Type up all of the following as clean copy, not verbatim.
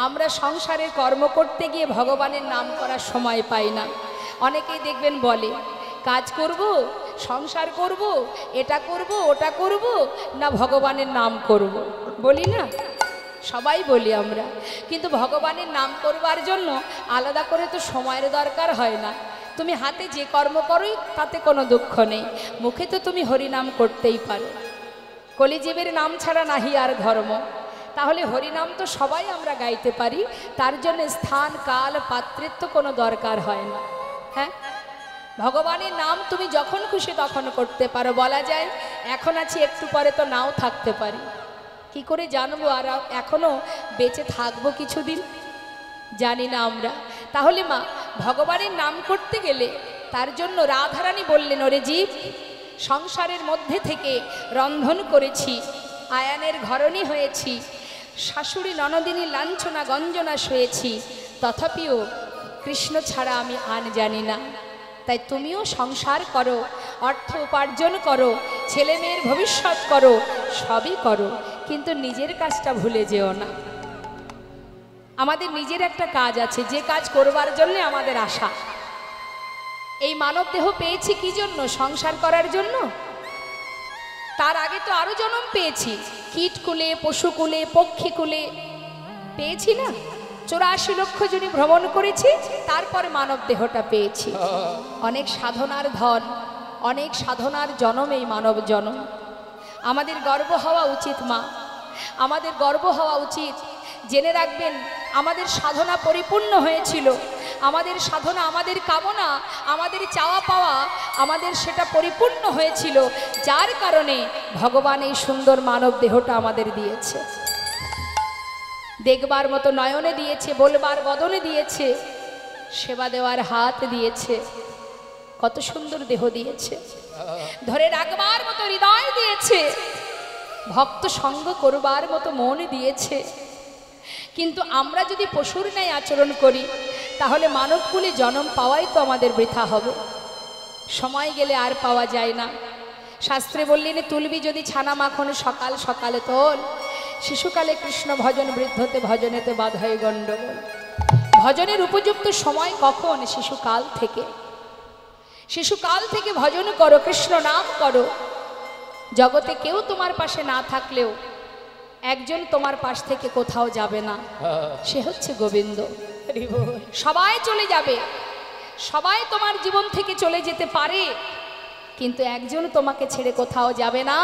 আমরা সংসারের কর্ম করতে গিয়ে ভগবানের নাম করার সময় পাই না। অনেকেই দেখবেন বলে কাজ করব, সংসার করব, এটা করব, ওটা করব, না ভগবানের নাম করব। বলি না, সবাই বলি আমরা, কিন্তু ভগবানের নাম করবার জন্য আলাদা করে তো সময়ের দরকার হয় না। তুমি হাতে যে কর্ম করোই তাতে কোনো দুঃখ নেই, মুখে তো তুমি হরিনাম করতেই পারো। কলিজীবের নাম ছাড়া নাহি আর ধর্ম। তাহলে হরিনাম তো সবাই আমরা গাইতে পারি, তার জন্য স্থান কাল পাত্রের তো কোনো দরকার হয় না। হ্যাঁ, ভগবানের নাম তুমি যখন খুশি তখন করতে পারো। বলা যায় এখন আছি, একটু পরে তো নাও থাকতে পারি। কি করে জানবো আর এখনো বেঁচে থাকবো কিছুদিন? জানি না আমরা। তাহলে মা, ভগবানের নাম করতে গেলে তার জন্য রাধারানী বললেন, ওরে জীব, সংসারের মধ্যে থেকে রন্ধন করেছি, আয়ানের ঘরণী হয়েছি, শাশুড়ি ননদিনী লাঞ্ছনা গঞ্জনা সয়েছি, তথাপিও কৃষ্ণ ছাড়া আমি আন জানি না। তাই তুমিও সংসার করো, অর্থ উপার্জন করো, ছেলে মেয়ের ভবিষ্যৎ করো, সবই করো, কিন্তু নিজের কাজটা ভুলে যেও না। আমাদের নিজের একটা কাজ আছে, যে কাজ করবার জন্য আমাদের আশা। এই মানব দেহ পেয়েছি কি জন্য? সংসার করার জন্য। তার আগে তো আরো জন্ম পেয়েছি, কীটকুলে, পশুকুলে, পক্ষীকুলে পেয়েছি না? 84 লক্ষ জনে ভ্রমণ করেছি, তারপরে মানব দেহটা পেয়েছি। অনেক সাধনার ধন, অনেক সাধনার জন্ম এই মানব জন্ম। আমাদের গর্ব হওয়া উচিত মা, আমাদের গর্ব হওয়া উচিত। জেনে রাখবেন, আমাদের সাধনা পরিপূর্ণ হয়েছিল, আমাদের সাধনা, আমাদের কামনা, আমাদের চাওয়া পাওয়া, আমাদের সেটা পরিপূর্ণ হয়েছিল, যার কারণে ভগবান এই সুন্দর মানব দেহটা আমাদের দিয়েছে। দেখবার মতো নয়নে দিয়েছে, বলবার বদনে দিয়েছে, সেবা দেওয়ার হাত দিয়েছে, কত সুন্দর দেহ দিয়েছে, ধরে রাখবার মতো হৃদয় দিয়েছে, ভক্ত সঙ্গ করবার মতো মন দিয়েছে। কিন্তু আমরা যদি পশুর ন্যায় আচরণ করি, তাহলে মানবকুলে জন্ম পাওয়াই তো আমাদের বৃথা হবে। সময় গেলে আর পাওয়া যায় না। শাস্ত্রে বললেন, তুলবি যদি ছানা মাখন সকাল সকালে তোল, শিশুকালে কৃষ্ণ ভজন, বৃদ্ধতে ভজনেতে বাধায় গণ্ডগোল। ভজনের উপযুক্ত সময় কখন? শিশুকাল থেকে। শিশুকাল থেকে ভজন করো, কৃষ্ণ নাম করো। জগতে কেউ তোমার পাশে না থাকলেও একজন তোমার পাশ থেকে কোথাও যাবে না, সে হচ্ছে গোবিন্দ। সবাই চলে যাবে, সবাই তোমার জীবন থেকে চলে যেতে পারে, কিন্তু একজন তোমাকে ছেড়ে কোথাও যাবে না,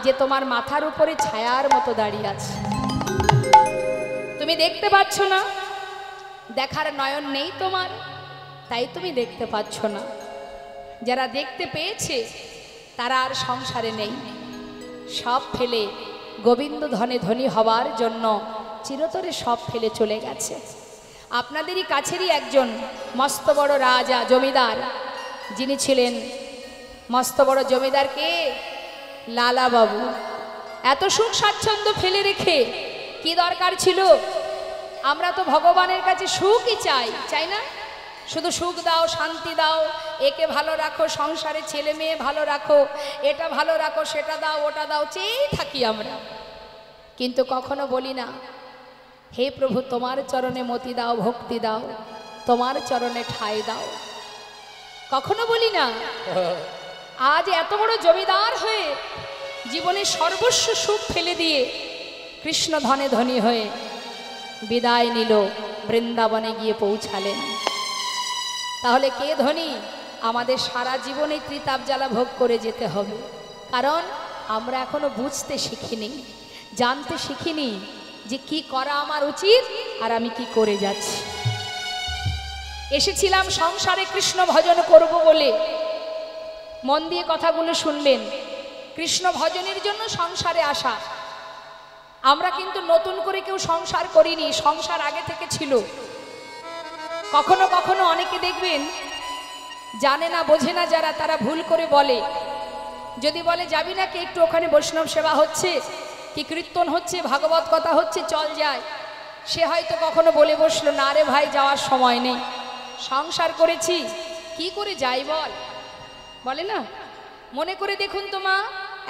যে তোমার মাথার উপরে ছায়ার মতো দাঁড়িয়ে আছে। তুমি দেখতে পাচ্ছ না, দেখার নয়ন নেই তোমার, তাই তুমি দেখতে পাচ্ছ না। যারা দেখতে পেয়েছে তারা আর সংসারে নেই, সব ফেলে গোবিন্দ ধনে ধনী হবার জন্য চিরতরে সব ফেলে চলে গেছে। আপনাদেরই কাছেরই একজন মস্ত বড় রাজা, জমিদার, যিনি ছিলেন মস্ত বড় জমিদারকে লালা বাবু, এত সুখ স্বাচ্ছন্দ্য ফেলে রেখে কি দরকার ছিল? আমরা তো ভগবানের কাছে সুখই চাই, চাই না? শুধু সুখ দাও, শান্তি দাও, একে ভালো রাখো, সংসারে ছেলে মেয়ে ভালো রাখো, এটা ভালো রাখো, সেটা দাও, ওটা দাও, চেয়েই থাকি আমরা। কিন্তু কখনো বলি না, হে প্রভু তোমার চরণে মতি দাও, ভক্তি দাও, তোমার চরণে ঠাঁই দাও। কখনো বলি না। আজ এত বড় জমিদার হয়ে জীবনের সর্বস্ব সুখ ফেলে দিয়ে কৃষ্ণ ধনে ধনী হয়ে বিদায় নিল, বৃন্দাবনে গিয়ে পৌঁছালেন। তাহলে কে ধনী? আমাদের সারা জীবনে ত্রিতাপ জ্বালা ভোগ করে যেতে হবে, কারণ আমরা এখনো বুঝতে শিখিনি, জানতে শিখিনি যে কি করা আমার উচিত আর আমি কি করে যাচ্ছি। এসেছিলাম সংসারে কৃষ্ণ ভজন করব বলে। মন দিয়ে কথাগুলো শুনবেন। কৃষ্ণ ভজনের জন্য সংসারে আসা। আমরা কিন্তু নতুন করে কেউ সংসার করিনি, সংসার আগে থেকে ছিল। কখনো কখনো অনেকে দেখবেন জানে না, বোঝে না যারা, তারা ভুল করে বলে, যদি বলে যাবি না কি একটু, ওখানে বৈষ্ণব সেবা হচ্ছে, কি কীর্তন হচ্ছে, ভাগবত কথা হচ্ছে, চল যায়। সে হয়তো কখনো বলে বসলো, না রে ভাই যাওয়ার সময় নেই, সংসার করেছি, কি করে যাই বল, বলে না। মনে করে দেখুন তো মা,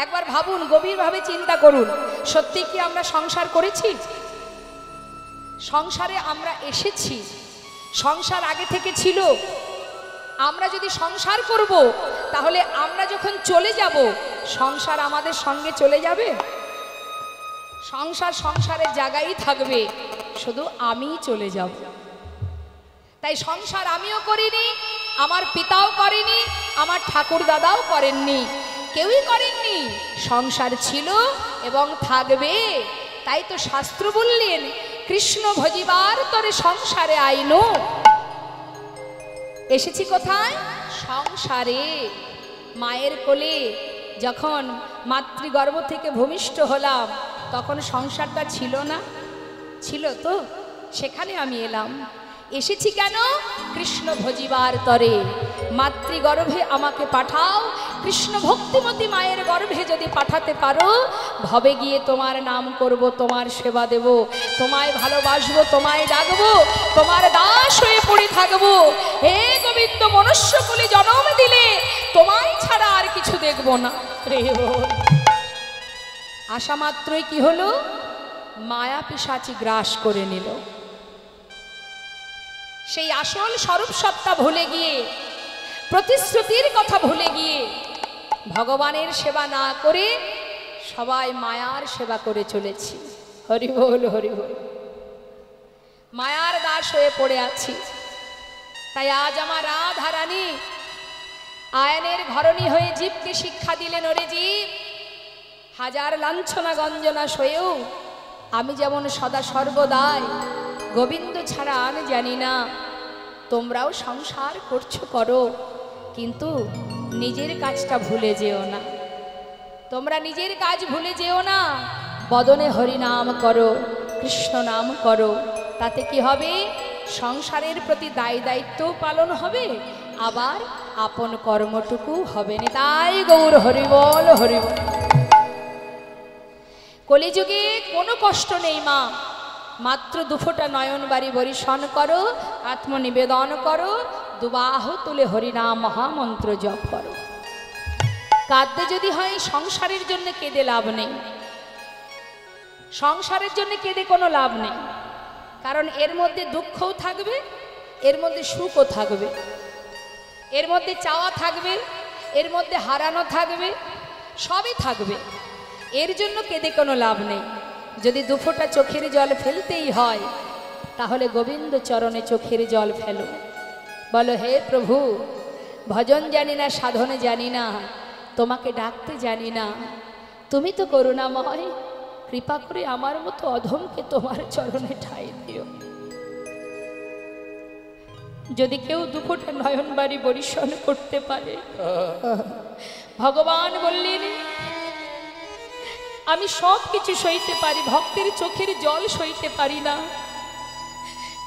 একবার ভাবুন, গভীরভাবে চিন্তা করুন, সত্যি কি আমরা সংসার করেছি? সংসারে আমরা এসেছি, সংসার আগে থেকে ছিল। আমরা যদি সংসার করব, তাহলে আমরা যখন চলে যাব, সংসার আমাদের সঙ্গে চলে যাবে? সংসার সংসারের জায়গায় থাকবে, শুধু আমিই চলে যাব। তাই সংসার আমিও করিনি, আমার পিতাও করেনি, আমার ঠাকুর দাদাও করেননি, কেউই করেননি। সংসার ছিল এবং থাকবে। তাই তো শাস্ত্র বললেন, কৃষ্ণ ভজিবার তরে সংসারে আইনো। এসেছি কোথায়? সংসারে। মায়ের কোলে যখন মাতৃগর্ভ থেকে ভূমিষ্ঠ হলাম, তখন সংসারটা ছিল না? ছিল তো, সেখানে আমি এলাম। এসেছি কেন? কৃষ্ণ ভজিবার তরে। মাতৃগর্ভে আমাকে পাঠাও, কৃষ্ণ ভক্তিমতী মায়ের গর্ভে যদি পাঠাতে পারো, ভবে গিয়ে তোমার নাম করব, তোমার সেবা দেব, তোমায় ভালোবাসবো, তোমায় ডাকবো, তোমার দাস হয়ে পড়ে থাকবো। হে গোবিন্দ, মনুষ্যকুলে জন্ম দিলে তোমায় ছাড়া আর কিছু দেখব না। রে আশা মাত্রই কি হলো? মায়া পিশাচি গ্রাস করে নিল। সেই আসল স্বরূপ সত্তা ভুলে গিয়ে, প্রতিশ্রুতির কথা ভুলে গিয়ে, ভগবানের সেবা না করে সবাই মায়ার সেবা করে চলেছি। হরি বল, হরি বল। মায়ার দাস হয়ে পড়ে আছি। তাই আজ আমার রাধা রানী আয়নের ঘরণী হয়ে জীবকে শিক্ষা দিলেন, ওরে জীব, হাজার লাঞ্ছনা গঞ্জনা সয়েও আমি যেমন সদা সর্বদাই গোবিন্দ ছাড়া আর জানি না। তোমরাও সংসার করছো, করো, কিন্তু নিজের কাজটা ভুলে যেও না। তোমরা নিজের কাজ ভুলে যেও না। বদনে হরিনাম করো, কৃষ্ণ নাম করো। তাতে কি হবে? সংসারের প্রতি দায় দায়িত্ব পালন হবে, আবার আপন কর্মটুকু হবে না। তাই গৌর হরিবল, হরিবল। কলিযুগে কোনো কষ্ট নেই মা, মাত্র দুফোটা নয়ন বাড়ি বরিশন করো, আত্মনিবেদন করো, দুবাহু তুলে হরিনাম মহামন্ত্র জপ করো। কাঁদতে যদি হয়, সংসারের জন্য কেঁদে লাভ নেই। সংসারের জন্য কেঁদে কোনো লাভ নেই, কারণ এর মধ্যে দুঃখও থাকবে, এর মধ্যে সুখও থাকবে, এর মধ্যে চাওয়া থাকবে, এর মধ্যে হারানো থাকবে, সবই থাকবে। এর জন্য কেঁদে কোনো লাভ নেই। যদি দুফোঁটা চোখের জল ফেলতেই হয়, তাহলে গোবিন্দ চরণে চোখের জল ফেলো। বলো, হে প্রভু, ভজন জানি না, সাধনে জানি না, তোমাকে ডাকতে জানি না, তুমি তো করুণাময়, কৃপা করে আমার মতো অধমকে তোমার চরণে ঠাঁই দিও। যদি কেউ দুফোঁটা নয়ন বাড়ি বরিশন করতে পারে, ভগবান বললেন, আমি সব কিছু সইতে পারি, ভক্তের চোখের জল সইতে পারি না।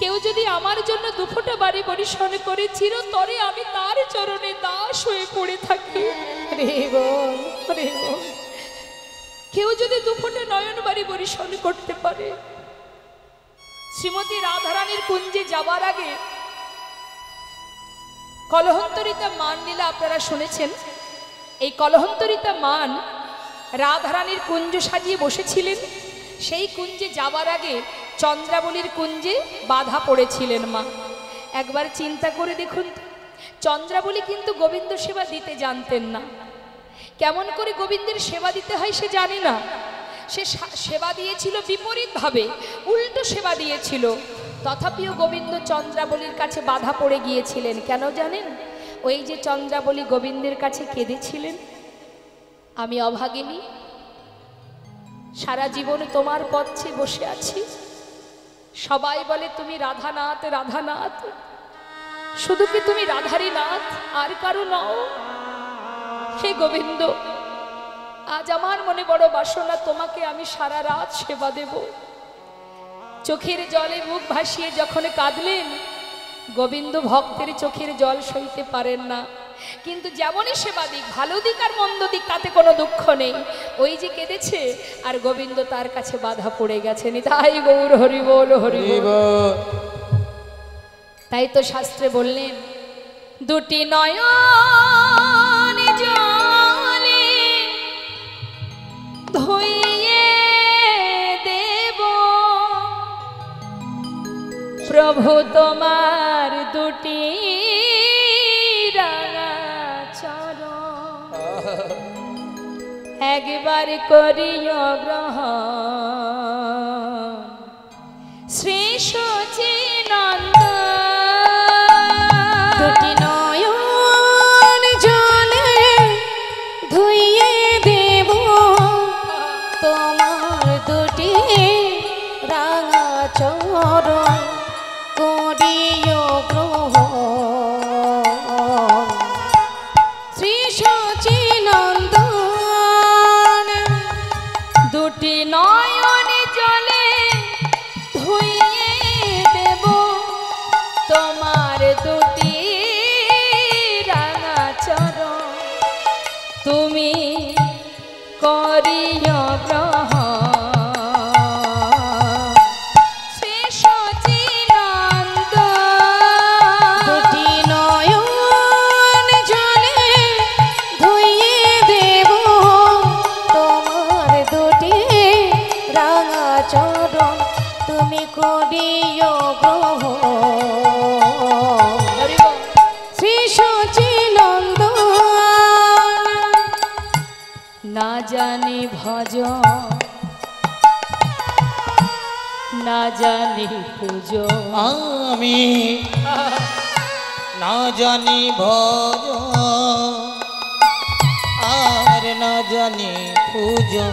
কেউ যদি আমার জন্য দুফোঁটা বাড়ি বরিশন করে চিরতরে আমি তার চরণে দাস হয়ে পড়ে থাকি। রে বল, রে বল। কেউ যদি দুফোঁটা নয়ন বাড়ি বরিশন করতে পারে। শ্রীমতী রাধারানীর কুঞ্জে যাবার আগে কলহন্তরিতা মান লীলা আপনারা শুনেছেন। এই কলহন্তরিতা মান রাধারানীর কুঞ্জ সাজিয়ে বসেছিলেন। সেই কুঞ্জে যাবার আগে চন্দ্রাবলীর কুঞ্জে বাধা পড়েছিলেন মা। একবার চিন্তা করে দেখুন, চন্দ্রাবলী কিন্তু গোবিন্দ সেবা দিতে জানতেন না। কেমন করে গোবিন্দের সেবা দিতে হয় সে জানে না। সে সেবা দিয়েছিল বিপরীতভাবে, উল্টো সেবা দিয়েছিল। তথাপিও গোবিন্দ চন্দ্রাবলীর কাছে বাধা পড়ে গিয়েছিলেন। কেন জানেন? ওই যে চন্দ্রাবলী গোবিন্দের কাছে কেঁদেছিলেন, আমি অভাগিনী, সারা জীবন তোমার পথে বসে আছি, সবাই বলে তুমি রাধানাথ, রাধানাথ, শুধু কি তুমি রাধারী নাথ, আর কারো নাও? হে গোবিন্দ, আজ আমার মনে বড় বাসনা, তোমাকে আমি সারা রাত সেবা দেব। চোখের জলে মুখ ভাসিয়ে যখন কাঁদলেন, গোবিন্দ ভক্তের চোখের জল সইতে পারেন না। কিন্তু যেমনই সেবা দিক, ভালো দিক আর মন্দ দিক, তাতে কোনো দুঃখ নেই। ওই যে কেঁদেছে, আর গোবিন্দ তার কাছে বাধা পড়ে গেছেন। তাই গৌর হরি বল, হরি বল। তাই তো শাস্ত্রে বললেন, দুটি নয়ন জলে ধুইয়ে দেব প্রভু তোমার দুটি রাঙা চরণ একবার করিও গ্রহণ শ্রী সচিনন্দন দুটি নয়ন জলে ধুইয়ে দেব তোমার দুটি রাঙা চরণ করিও গ্রহণ শ্রী সচিনন্দন দুটি নয়ন জলে ধুইয়ে দেব তোমার দুটি রাঙা চরণ তুমি করিও গ্রহণ শ্রী সচিনন্দন দুটি নয়ন জলে ধুইয়ে দেব তোমার দুটি রাঙা চরণ তুমি করিও গ্রহণ শ্রী সচিনন্দন না জানি ভজ না জানি পুজো আমি না জানি ভজ আর না জানি পুজো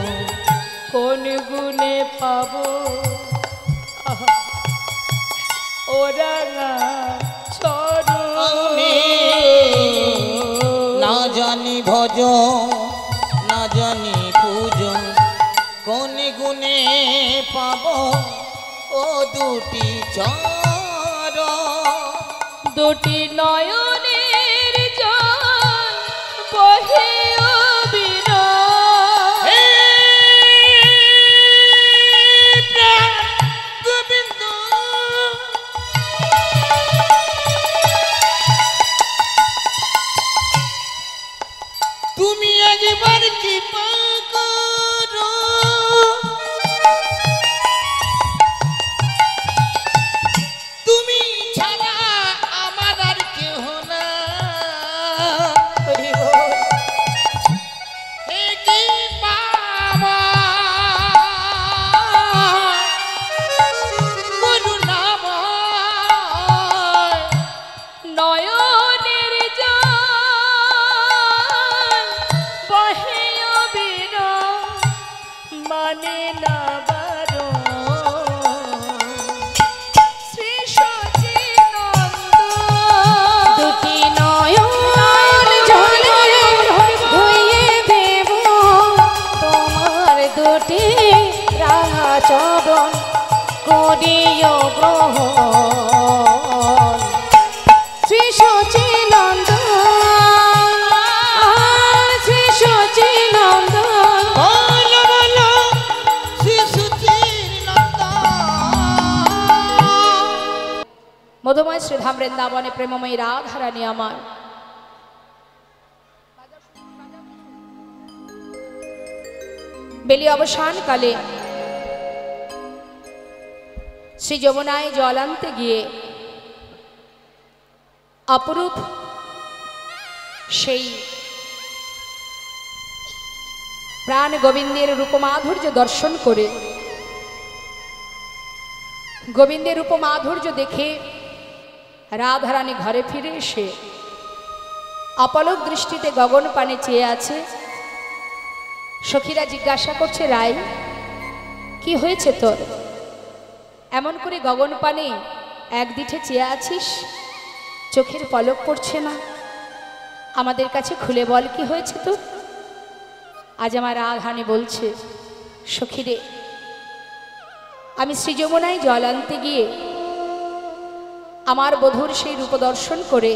কোন গুণে পাবো ও রাঙা আমি না জানি ভজ না জানি পুজো কোন গুণে পাব ও দুটি চর দুটি নয়নের জল বহে অবিরাম গোবিন্দ তুমি একবার কৃপা করো তুমি ছাড়া আমার আর কেহ না হে কি বাবা করুণাময় নয়নের জল বহে অবিরাম মানে না বারণ শ্রী সচিনন্দন দুটি নয়ন জলে ধুইয়ে দেব তোমার দুটি রাঙা চরণ করিও গ্রহণ শ্রী সচিনন্দন শ্রী সচিনন্দন বলো বলো শ্রী সচিনন্দন মধুময় শ্রীধাম বৃন্দাবনে প্রেমময়ী রাধারানী আমার বেলি অবসান কালে শ্রী যমুনায় জল আনতে গিয়ে অপরূপ সেই প্রাণ গোবিন্দের রূপমাধুর্য দর্শন করে গোবিন্দের রূপমাধুর্য দেখে রাধারানী ঘরে ফিরে এসে অপলক দৃষ্টিতে গগন পানে চেয়ে আছে। সখীরা জিজ্ঞাসা করছে, রাই কি হয়েছে তোর? এমন করে গগন পানে এক দিঠে চেয়ে আছিস, চোখের পলক পড়ছে না। আমাদের কাছে খুলে বল কি হয়েছে তোর? আজ আমার রাধারানী বলছে, সখীরে আমি শ্রী যমুনায় জল আনতে গিয়ে আমার বধূর সেই রূপ দর্শন করে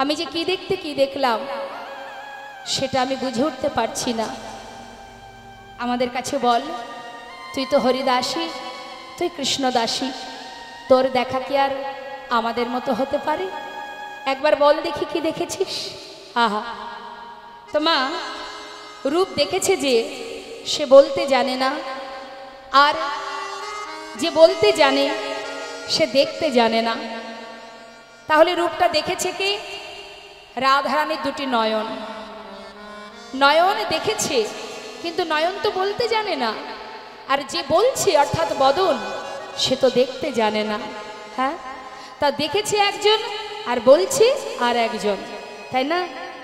আমি যে কি দেখতে কি দেখলাম সেটা আমি বুঝে উঠতে পারছি না। আমাদের কাছে বল, তুই তো হরিদাসী, তুই কৃষ্ণদাসী, তোর দেখা কি আর আমাদের মতো হতে পারে? একবার বল দেখি কি দেখেছিস? আহা, তো মা রূপ দেখেছে যে সে বলতে জানে না, আর যে বলতে জানে সে দেখতে জানে না। তাহলে রূপটা দেখেছে কি? রাধারানীর দুটি নয়ন, নয়ন দেখেছে, কিন্তু নয়ন তো বলতে জানে না। আর যে বলছে অর্থাৎ বদন, সে তো দেখতে জানে না। হ্যাঁ, তা দেখেছে একজন আর বলছে আর একজন, তাই না?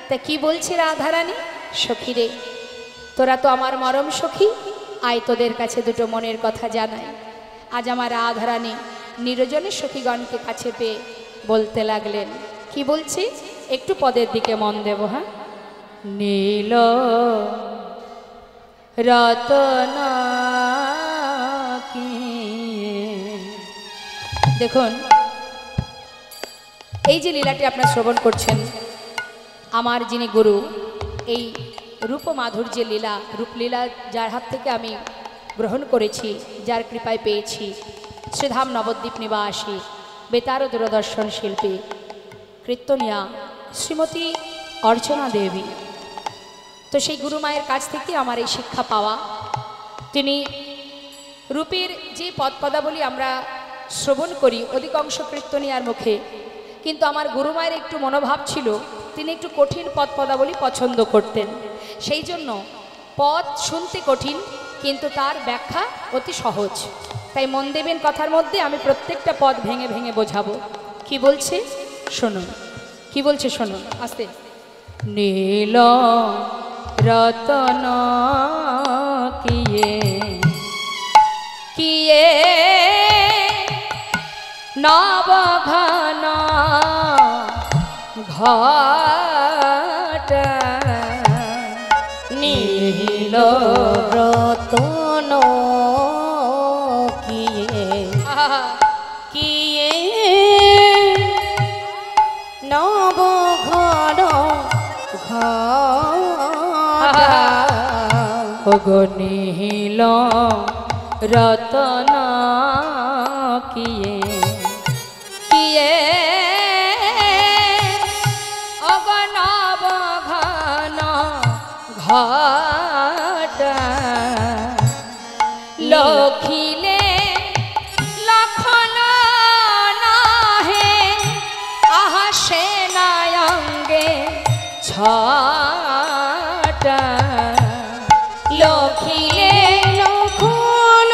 তা কি বলছে রাধারানী? সখী রে, তোরা তো আমার মরম সখী, আয় তোদের কাছে দুটো মনের কথা জানাই। আজ আমার রাধারানী নিরজনের সখীগণকে কাছে পেয়ে বলতে লাগলেন। কি বলছি? একটু পদের দিকে মন দেব। হ্যাঁ, নীল রতন কি। দেখুন, এই যে লীলাটি আপনারা শ্রবণ করছেন, আমার যিনি গুরু, এই রূপ মাধুর্যের লীলা, রূপলীলা যার হাত থেকে আমি গ্রহণ করেছি, যার কৃপায় পেয়েছি, শ্রীধাম নবদ্বীপ নিবাসী বেতার দূরদর্শন শিল্পী কীর্তনিয়া শ্রীমতী অর্চনা দেবী। তো সেই গুরুমায়ের কাছ থেকে আমার এই শিক্ষা পাওয়া। তিনি রূপের যে পদপদাবলী আমরা শ্রবণ করি অধিকাংশ কীর্তনিয়ার মুখে, কিন্তু আমার গুরুমায়ের একটু মনোভাব ছিল, তিনি একটু কঠিন পদপদাবলী পছন্দ করতেন। সেই জন্য পদ শুনতে কঠিন, কিন্তু তার ব্যাখ্যা অতি সহজ। তাই মন দেবেন কথার মধ্যে, আমি প্রত্যেকটা পদ ভেঙে ভেঙে বোঝাবো। কি বলছে শুনুন, কি বলছে শুনুন আস্তে। নীল রতন কিয়ে কিয়ে নবঘন ঘট নীল রতন কিয়ে কিয়ে নবঘন ঘট নীল রতন কিয়ে কিয়ে অগনব ঘন ঘট লখিলে লখন নাহে আহা সেনায়ঙ্গে ছটা লখিলে লখন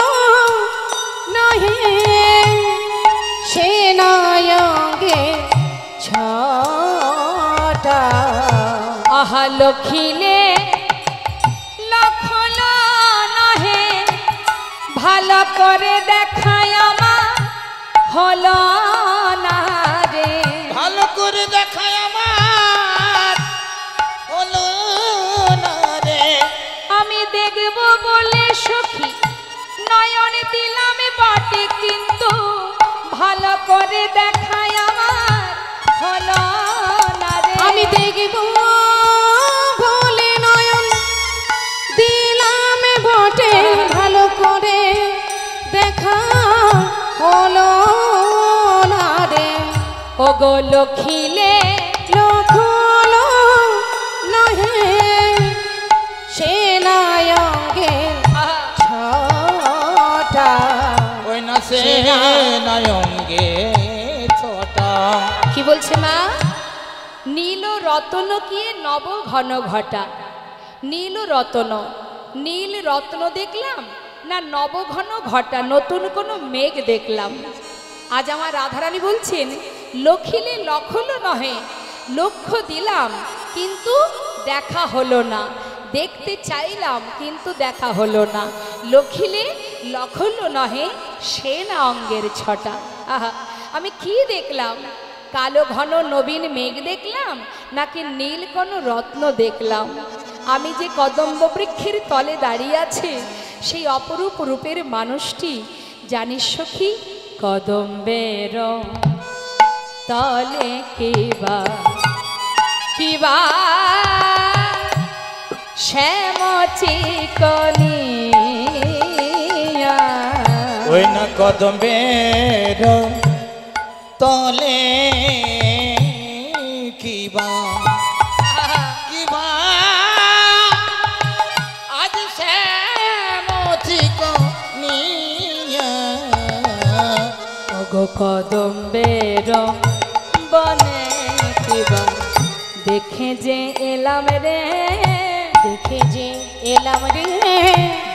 নহে সেনায়ঙ্গে ছটা আহা লখিলে লখন নহে ভালো করে দেখায় আমার হলো না রে। ভালো করে দেখায় আমার হলো না রে। আমি দেখব বলে সখী নয়ন দিলাম বটে, কিন্তু ভালো করে দেখায় আমার হলো না রে। আমি দেখব বলে নয়ন দিলাম বটে, ভালো করে দেখা হলো না রে। ওগো লখিলে লখন নহে সেনায়ঙ্গে ছটা ওই না সে নায়ঙ্গে ছটা। কি বলছে মা? নীল রতন কিয়ে নব ঘন ঘটা। নীল রতন, নীল রত্ন দেখলাম না নব ঘন ঘটা, নতুন কোনো মেঘ দেখলাম। আজ আমার রাধারানী বলছেন লখিলে লখল নহে, লক্ষ্য দিলাম কিন্তু দেখা হলো না, দেখতে চাইলাম কিন্তু দেখা হলো না। লখিলে লখল নহে সেনা অঙ্গের ছটা। আহা, আমি কি দেখলাম? কালো ঘন নবীন মেঘ দেখলাম নাকি নীল কোনো রত্ন দেখলাম? আমি যে কদম্ব বৃক্ষের তলে দাঁড়িয়ে আছে সেই অপরূপ রূপের মানুষটি জানিস সখী, কদম্বের তলে কিবা কিবা শ্যাম চিকনিয়া। ওই না কদম্বের তলে কিবা কিবা আজ শ্যাম চিকনিয়া। ওগো কদম্বের বনে কিবা দেখে যে এলাম রে, দেখে যে এলাম রে,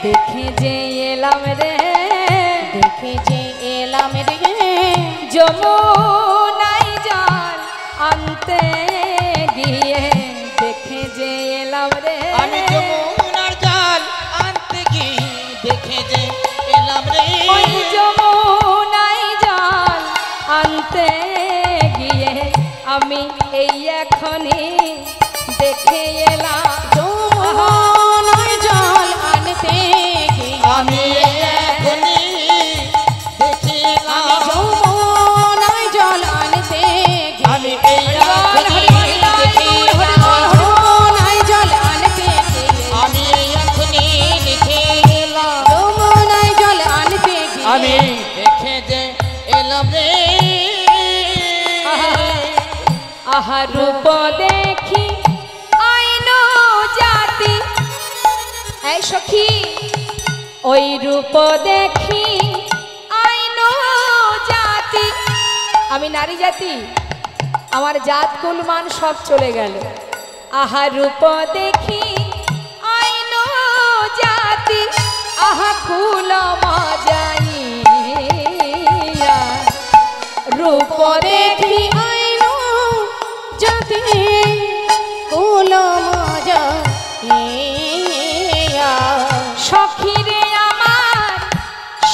দেখে যে এলাম রে, দেখে যে এলাম রে, যমুনায় জল আনতে গিয়ে দেখে যে এলাম রে, আমি যমুনার জল আনতে গিয়ে দেখে যে এলাম রে, ওই যমুনায় জল আনতে গিয়ে আমি এই এখনই দেখে এলাম। যমুনায় জল আনতে গিয়ে আমি এখনই দেখে এলাম, যমুনায় জল আনতে গিয়ে আমি এই এখনই দেখে এলাম, যমুনায় জল আনতে গিয়ে আমি এখনই দেখে এলাম, যমুনায় জল আনতে গিয়ে আমি দেখে যে এলাম রে। আহা রূপ দেখি আইন জাতি, এই সখী ওই রূপ দেখি আইন জাতি, আমি নারী জাতি, আমার জাত কুলমান সব চলে গেল। আহা রূপ দেখি আইন জাতি, আহা কুল মজাইয়া, রূপ দেখি আইনো জাতি কুল মজা ইয়া, সখীরে আমার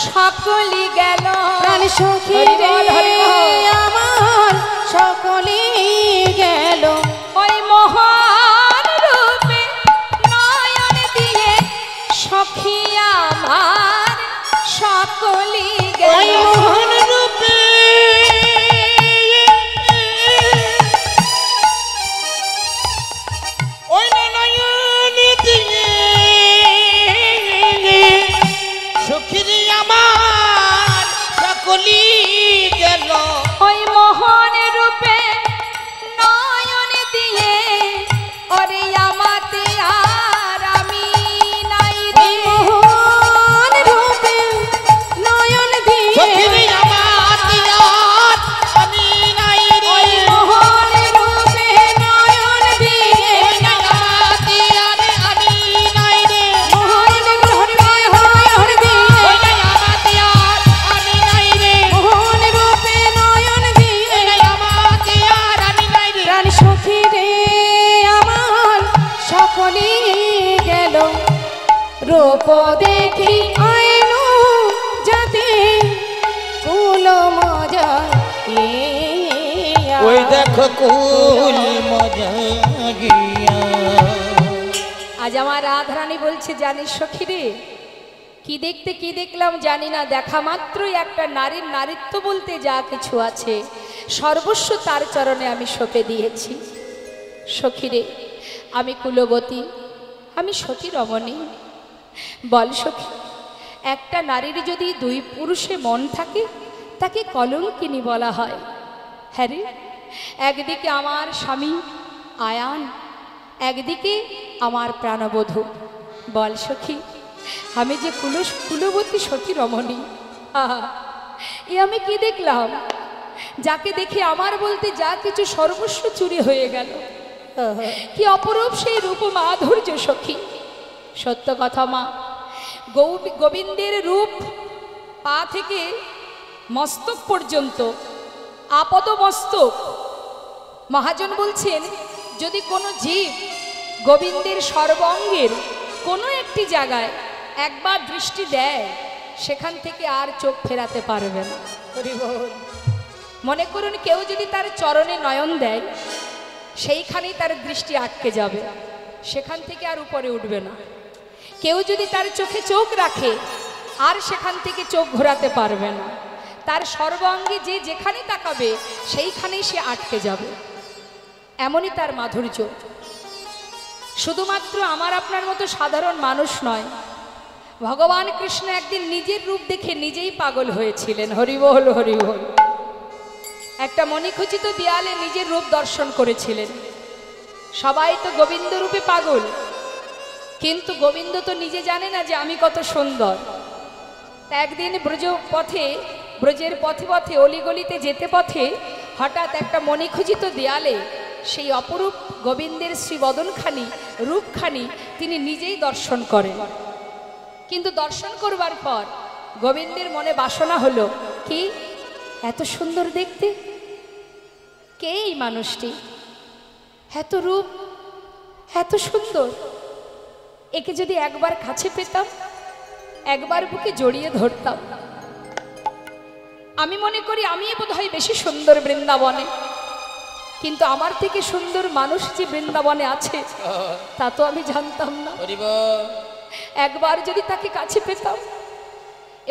সকলি গেল, প্রাণ সখী হরি রে বল, হরি বল। আমার সকলে গেল, ওই মহান রূপে নয়ন দিয়ে সখী আমার সকলি গেল। ওই মোহন রূপে ওই নয়ন দিয়ে সখী আমার সকলি গেল, ওই মহান রূপে নয়ন দিয়ে ওরে আমাতে আর আমি নাই রে, মোহন রূপে নয়ন দিয়ে সখী আমার দিয়ার আমি নাই রে, ওই মোহন রূপে নয়ন দিয়ে আমার দিয়ার আমি নাই রে, মোহন হরি বল হরি দিয়ে আমার দিয়ার আমি নাই রে, মোহন রূপে নয়ন দিয়ে আমার দিয়ার আমি নাই রে। প্রাণ সখী রে আমার সকলে গেল, রূপ দেখি আইনো জাতি কুল মজা ইয়া। ওই দেখো কুল মজা গিয়া, আজ আমার রাধারানী বলছে জানিস সখী রে, কি দেখতে কি দেখলাম জানি না, দেখা মাত্রই একটা নারীর নারীত্ব বলতে যা কিছু আছে সর্বস্ব তার চরণে আমি সঁপে দিয়েছি। সখী রে, আমি কুলবতী, আমি সতী রমণী। বল সখী, একটা নারীর যদি দুই পুরুষে মন থাকে তাকে কলঙ্কিনী বলা হয়। হ্যাঁ রে, একদিকে আমার স্বামী আয়ান, একদিকে আমার প্রাণবধূ। বল সখী, আমি যে কুলবতী সতী রমণী, আহা, এ আমি কি দেখলাম, যাকে দেখে আমার বলতে যা কিছু সর্বস্ব চুরি হয়ে গেল। কি অপরূপ সেই রূপ মাধুর্য সখী। সত্য কথা মা, গোবিন্দের রূপ পা থেকে মস্তক পর্যন্ত আপদ মস্তক। মহাজন বলছেন, যদি কোনো জীব গোবিন্দের সর্বাঙ্গের কোনো একটি জায়গায় একবার দৃষ্টি দেয়, সেখান থেকে আর চোখ ফেরাতে পারবে না। মনে করুন কেউ যদি তার চরণে নয়ন দেয়, সেইখানেই তার দৃষ্টি আটকে যাবে, সেখান থেকে আর উপরে উঠবে না। কেউ যদি তার চোখে চোখ রাখে, আর সেখান থেকে চোখ ঘোরাতে পারবে না। তার সর্বাঙ্গে যে যেখানে তাকাবে সেইখানেই সে আটকে যাবে। এমনই তার মাধুর্য। শুধুমাত্র আমার আপনার মতো সাধারণ মানুষ নয়, ভগবান কৃষ্ণ একদিন নিজের রূপ দেখে নিজেই পাগল হয়েছিলেন। হরি বল, হরি বল। একটা মণিখচিত দেয়ালে নিজের রূপ দর্শন করেছিলেন। সবাই তো গোবিন্দ রূপে পাগল, কিন্তু গোবিন্দ তো নিজে জানে না যে আমি কত সুন্দর। তা একদিন ব্রজ পথে ব্রজের পথে পথে অলিগলিতে যেতে পথে হঠাৎ একটা মণিখচিত দেয়ালে সেই অপরূপ গোবিন্দের শ্রীবদনখানি রূপখানি তিনি নিজেই দর্শন করেন। কিন্তু দর্শন করবার পর গোবিন্দের মনে বাসনা হলো, কি এত সুন্দর দেখতে, কে এই মানুষটি, এত রূপ এত সুন্দর, একে যদি একবার কাছে পেতাম, একবার বুকে জড়িয়ে ধরতাম। আমি মনে করি আমি বোধহয় বেশি সুন্দর বৃন্দাবনে, কিন্তু আমার থেকে সুন্দর মানুষ যে বৃন্দাবনে আছে তা তো আমি জানতাম না। একবার যদি তাকে কাছে পেতাম।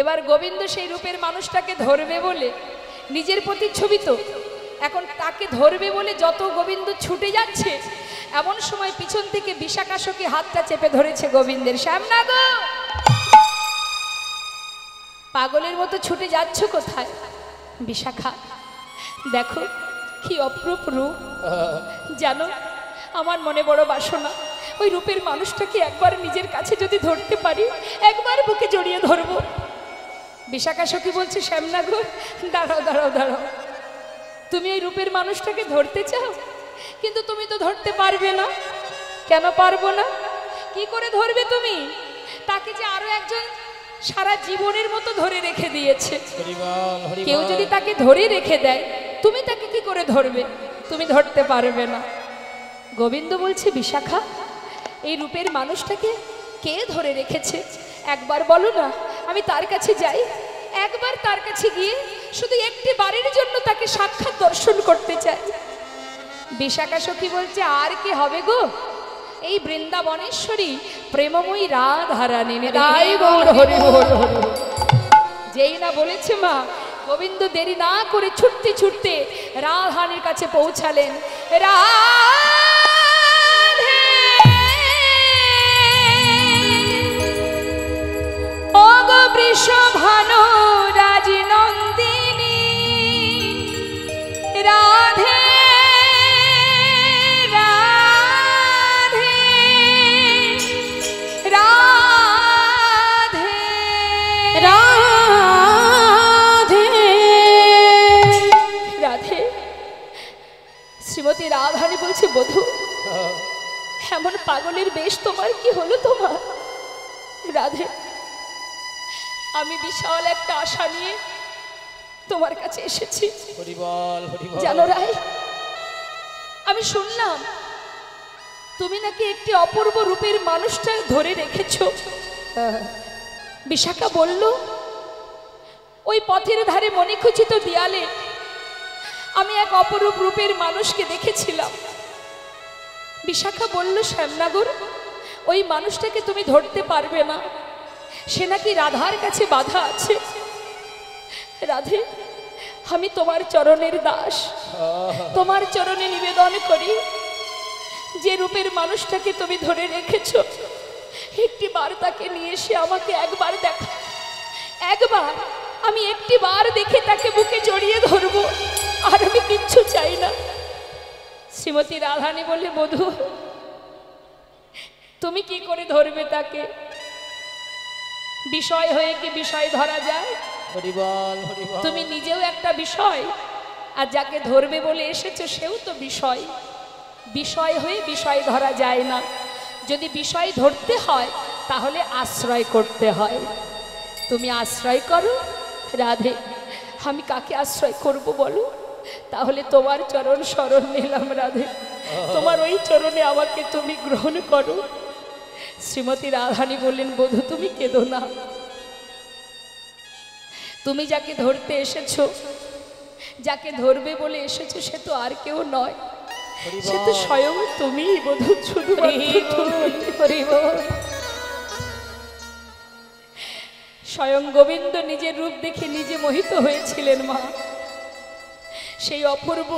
এবার গোবিন্দ সেই রূপের মানুষটাকে ধরবে বলে, নিজের প্রতিচ্ছবি তো, এখন তাকে ধরবে বলে যত গোবিন্দ ছুটে যাচ্ছে, এমন সময় পিছন থেকে বিশাখা সখী হাতটা চেপে ধরেছে গোবিন্দের। শ্যামনা গো, পাগলের মতো ছুটে যাচ্ছ কোথায়? বিশাখা, দেখো কি অপরূপ রূপ, জানো আমার মনে বড় বাসনা, ওই রূপের মানুষটাকে একবার নিজের কাছে যদি ধরতে পারি, একবার বুকে জড়িয়ে ধরবো। বিশাখা সখী বলছে, শ্যামনা গো দাঁড়াও দাঁড়াও দাঁড়াও, তুমি ওই রূপের মানুষটাকে ধরতে চাও, কিন্তু তুমি তো ধরতে পারবে না। কেন পারবো না? কি করে ধরবে তুমি? তাকে যে আরো একজন সারা জীবনের মতো ধরে রেখে দিয়েছে। কেউ যদি তাকে ধরে রেখে দেয়, তুমি তাকে কি করে ধরবে? তুমি ধরতে পারবে না। গোবিন্দ বলছে, বিশাখা এই রূপের মানুষটাকে কে ধরে রেখেছে একবার বলো না, আমি তার কাছে যাই, একবার তার কাছে গিয়ে শুধু একটি বারের জন্য তাকে সাক্ষাৎ দর্শন করতে চাই। বিশাখা সখী বলছে, আর কি হবে গো, এই বৃন্দাবনেশ্বরী প্রেমময়ী রাধারানী। যেই না বলেছে মা, গোবিন্দ দেরি না করে ছুটতে ছুটতে রাধারানীর কাছে পৌঁছালেন। রাধে ও গো বৃষভানু রাজনন্দিনী, রাধে শ্রীমতী রাধারানী বলছে, বধূ এমন পাগলের বেশ তোমার কি হলো তোমার? রাধে, আমি বিশাল একটা আশা নিয়ে তোমার কাছে এসেছি। জানো রায়, আমি শুনলাম তুমি নাকি একটি অপূর্ব রূপের মানুষটা ধরে রেখেছো। বিশাখা বলল, ওই পথের ধারে মণিখচিত দেয়ালে আমি এক অপরূপ রূপের মানুষকে দেখেছিলাম। বিশাখা বলল, শ্যামনগর ওই মানুষটাকে তুমি ধরতে পারবে না, সে নাকি রাধার কাছে বাধা আছে। রাধে, আমি তোমার চরণের দাস, তোমার চরণে নিবেদন করি, যে রূপের মানুষটাকে তুমি ধরে রেখেছ, একটি বার তাকে নিয়ে এসে আমাকে একবার দেখা, একবার আমি একটি বার দেখে তাকে বুকে জড়িয়ে ধরবো, আর আমি কিচ্ছু চাই না। শ্রীমতী রাধারানী বলে, বধূ তুমি কি করে ধরবে তাকে? বিষয় হয়ে কি বিষয় ধরা যায়? তুমি নিজেও একটা বিষয়, আর যাকে ধরবে বলে এসেছো সেও তো বিষয়। বিষয় হয়ে বিষয় ধরা যায় না। যদি বিষয় ধরতে হয় তাহলে আশ্রয় করতে হয়। তুমি আশ্রয় করো। রাধে, আমি কাকে আশ্রয় করব বলো? তাহলে তোমার চরণ শরণ নিলাম রাধে, তোমার ওই চরণে আমাকে তুমি গ্রহণ করো। শ্রীমতী রাধারানী বললেন, বধূ তুমি কেঁদো না, তুমি যাকে ধরতে এসেছো, যাকে ধরবে বলে এসেছো, সে তো আর কেউ নয়, সে তো স্বয়ং তুমিই বধূ। শুধু স্বয়ং গোবিন্দ নিজের রূপ দেখে নিজে মোহিত হয়েছিলেন মা। সেই অপূর্ব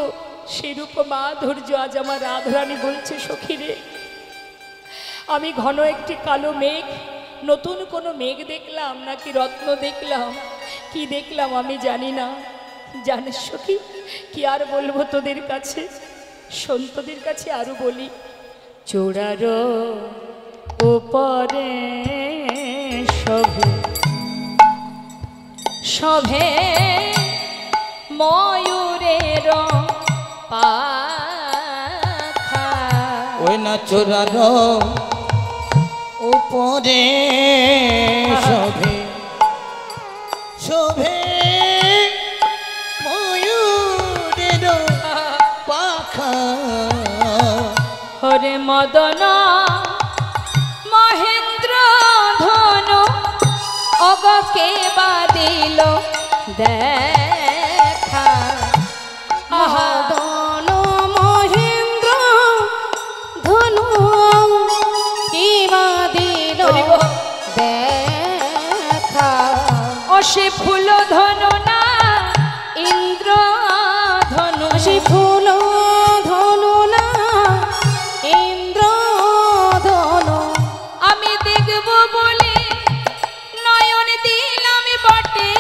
সেই রূপ মাধুর্য আজ আমার রাধারানী বলছে, সখীরে আমি ঘন একটি কালো মেঘ, নতুন কোনো মেঘ দেখলাম নাকি রত্ন দেখলাম, কি দেখলাম আমি জানি না। জানিস সখী, কি আর বলবো তোদের কাছে, সন্তদের কাছে আরো বলি, চূড়ার উপরে সবু শোভে ময়ূরের পাখা। ওই না চূড়ার উপরে শোভে শোভে ময়ূরের পাখা। হরে মদন মহেন্দ্র ধনু অগকে বাদিল দেখা। মদন মহেন্দ্র ধনু কিবা দিল দেখা। ও সে ফুল ধনু না ইন্দ্র ধনু। সে ফুল ধনু না ইন্দ্র ধনু। আমি দেখব বলে নয়ন দিলাম বটে,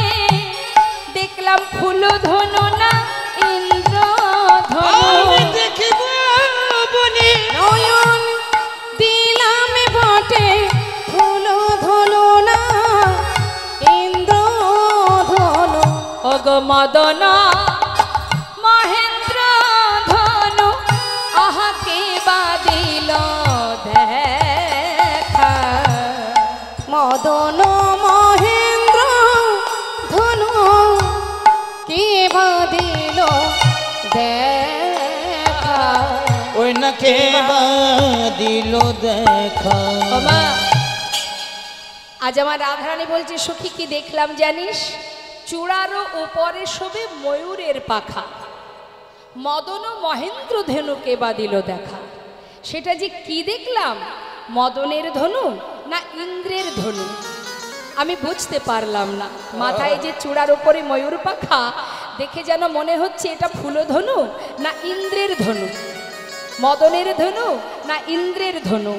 দেখলাম ফুল ধনু না ইন্দ্র ধনু। দেখিব বলে নয়ন দিলাম বটে, ফুল ধনু না ইন্দ্র ধনু। অগ মদন মহেন্দ্র ধনু আহাকে বাদিল দেখা। মদন মহেন্দ্র ধনু কিবা দিল দেখা। ওই না কে দিল দেখা। ওমা, আজ আমার রাধারানী বলছে সখী কি দেখলাম জানিস? চূড়ারও উপরে শোভে ময়ূরের পাখা, মদন মহেন্দ্র ধনুকে বাদিল দেখা। সেটা যে কি দেখলাম, মদনের ধনু না ইন্দ্রের ধনু আমি বুঝতে পারলাম না। মাথায় যে চূড়ার উপরে ময়ূর পাখা দেখে যেন মনে হচ্ছে এটা ফুলধনু না ইন্দ্রের ধনু, মদনের ধনু না ইন্দ্রের ধনু।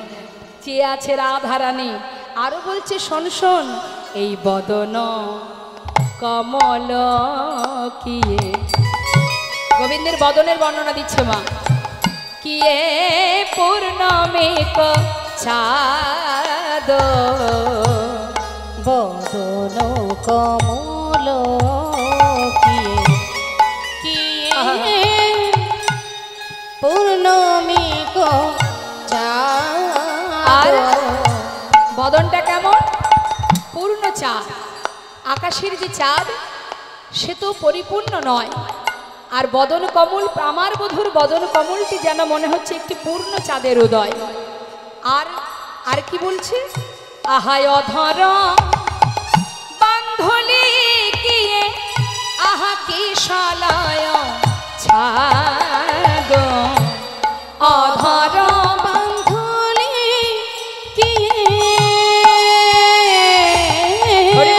চেয়ে আছে রাধারানী, আরো বলছে শোন শোন, এই বদন কমল কিয়ে। গোবিন্দের বদনের বর্ণনা দিচ্ছে মা। কিয়ে পূর্ণমেক চাঁদ, বদন কমল কিয়ে কিয়ে পূর্ণমিক আর চাঁদ। বদনটা কেমন? পূর্ণ চাঁদ। আকাশের যে চাঁদ সে তো পরিপূর্ণ নয়, আর বদন কমল, আমার বধূর বদন কমলটি যেন মনে হচ্ছে একটি পূর্ণ চাঁদের উদয়। আর আর কি বলছে? আহায় অধর বান্ধলি কিয়ে আহা কি শালায় ছাগ। অধর বান্ধলি হরি বল।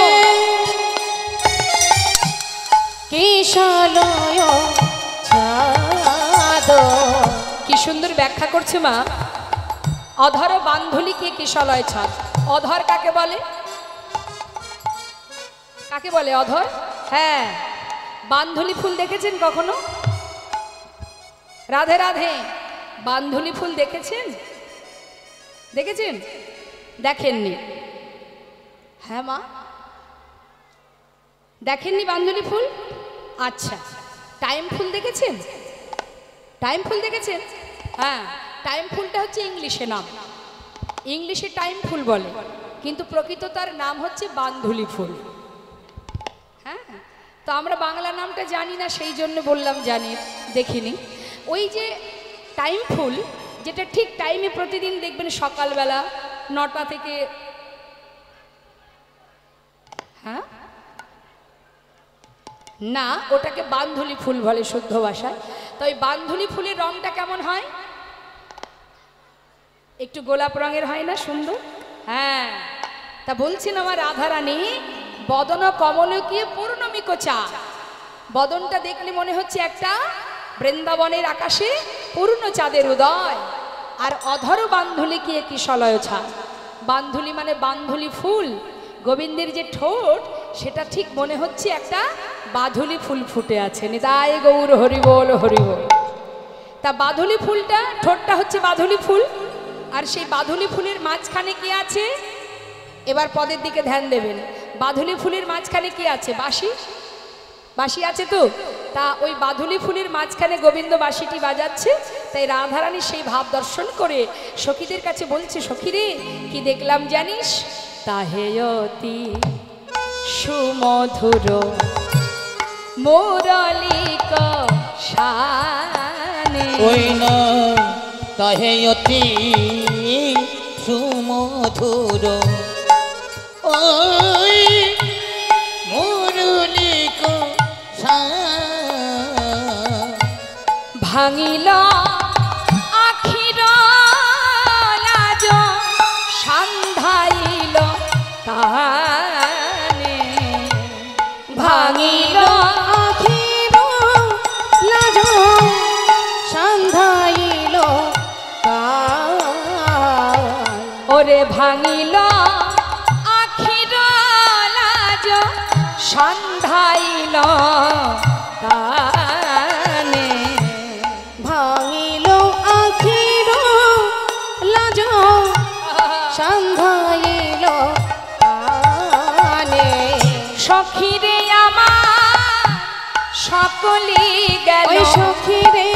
কিশলয় ছাদ। কি সুন্দর ব্যাখ্যা করছে মা। অধর বান্ধুলিকে কিশলয় ছাদ। অধর কাকে বলে? কাকে বলে অধর? হ্যাঁ, বান্ধুলি ফুল দেখেছেন কখনো? রাধে রাধে, বান্ধুলি ফুল দেখেছেন? দেখেছেন? দেখেননি? হ্যাঁ মা, দেখেননি বান্ধুলি ফুল? আচ্ছা, টাইম ফুল দেখেছেন? টাইম ফুল দেখেছেন? হ্যাঁ, টাইম ফুলটা হচ্ছে ইংলিশে নাম, ইংলিশে টাইম ফুল বলে, কিন্তু প্রকৃত তার নাম হচ্ছে বান্ধুলি ফুল। হ্যাঁ, তো আমরা বাংলা নামটা জানি না, সেই জন্য বললাম জানি, দেখিনি। ওই যে টাইম ফুল, যেটা ঠিক টাইমে প্রতিদিন দেখবেন সকালবেলা 9টা থেকে, হ্যাঁ না, ওটাকে বান্ধুলি ফুল বলে শুদ্ধ ভাষায়। তো ওই বান্ধুলি ফুলের রংটা কেমন হয়? একটু গোলাপ রঙের হয় না, সুন্দর? হ্যাঁ, তা বলছেন আমার রাধারানী, বদন কমলকীয় পূর্ণমিক চাঁদ। বদনটা দেখলে মনে হচ্ছে একটা বৃন্দাবনের আকাশে পূর্ণ চাঁদের উদয়। আর অধর বান্ধুলি কি কিশলয় ছাদ। বান্ধুলি মানে বান্ধুলি ফুল। গোবিন্দের যে ঠোঁট, সেটা ঠিক মনে হচ্ছে একটা বাধুলি ফুল ফুটে আছে। নিতাই গৌর হরি বল হরি বল। তা বাধুলি ফুলটা, ঠোঁটটা হচ্ছে বাধুলি ফুল, আর সেই বাধুলি ফুলের মাঝখানে কি আছে? এবার পদের দিকে ধ্যান দেবেন। বাধুলি ফুলের মাঝখানে কি আছে? বাঁশি। বাঁশি আছে তো, তা ওই বাধুলি ফুলের মাঝখানে গোবিন্দ বাঁশিটি বাজাচ্ছে। তাই রাধারানী সেই ভাব দর্শন করে সখীদের কাছে বলছে, সখীরে কি দেখলাম জানিস? তাহে অতি সুমধুর মুরলিক শানে। ওই না তাহে অতি সুমধুর ওই মুরলিক ভাঙিল আখির লাজ সান্ধাইল কানে। ভাঙিল আখির লাজ সান্ধাইল কান। ওরে ভাঙিল আখির লাজ সান্ধাইল কানে। ভাঙিল আখির লাজ সান্ধাইল কানে। সখীরে আমার সকলি গেল। ওই সখীরে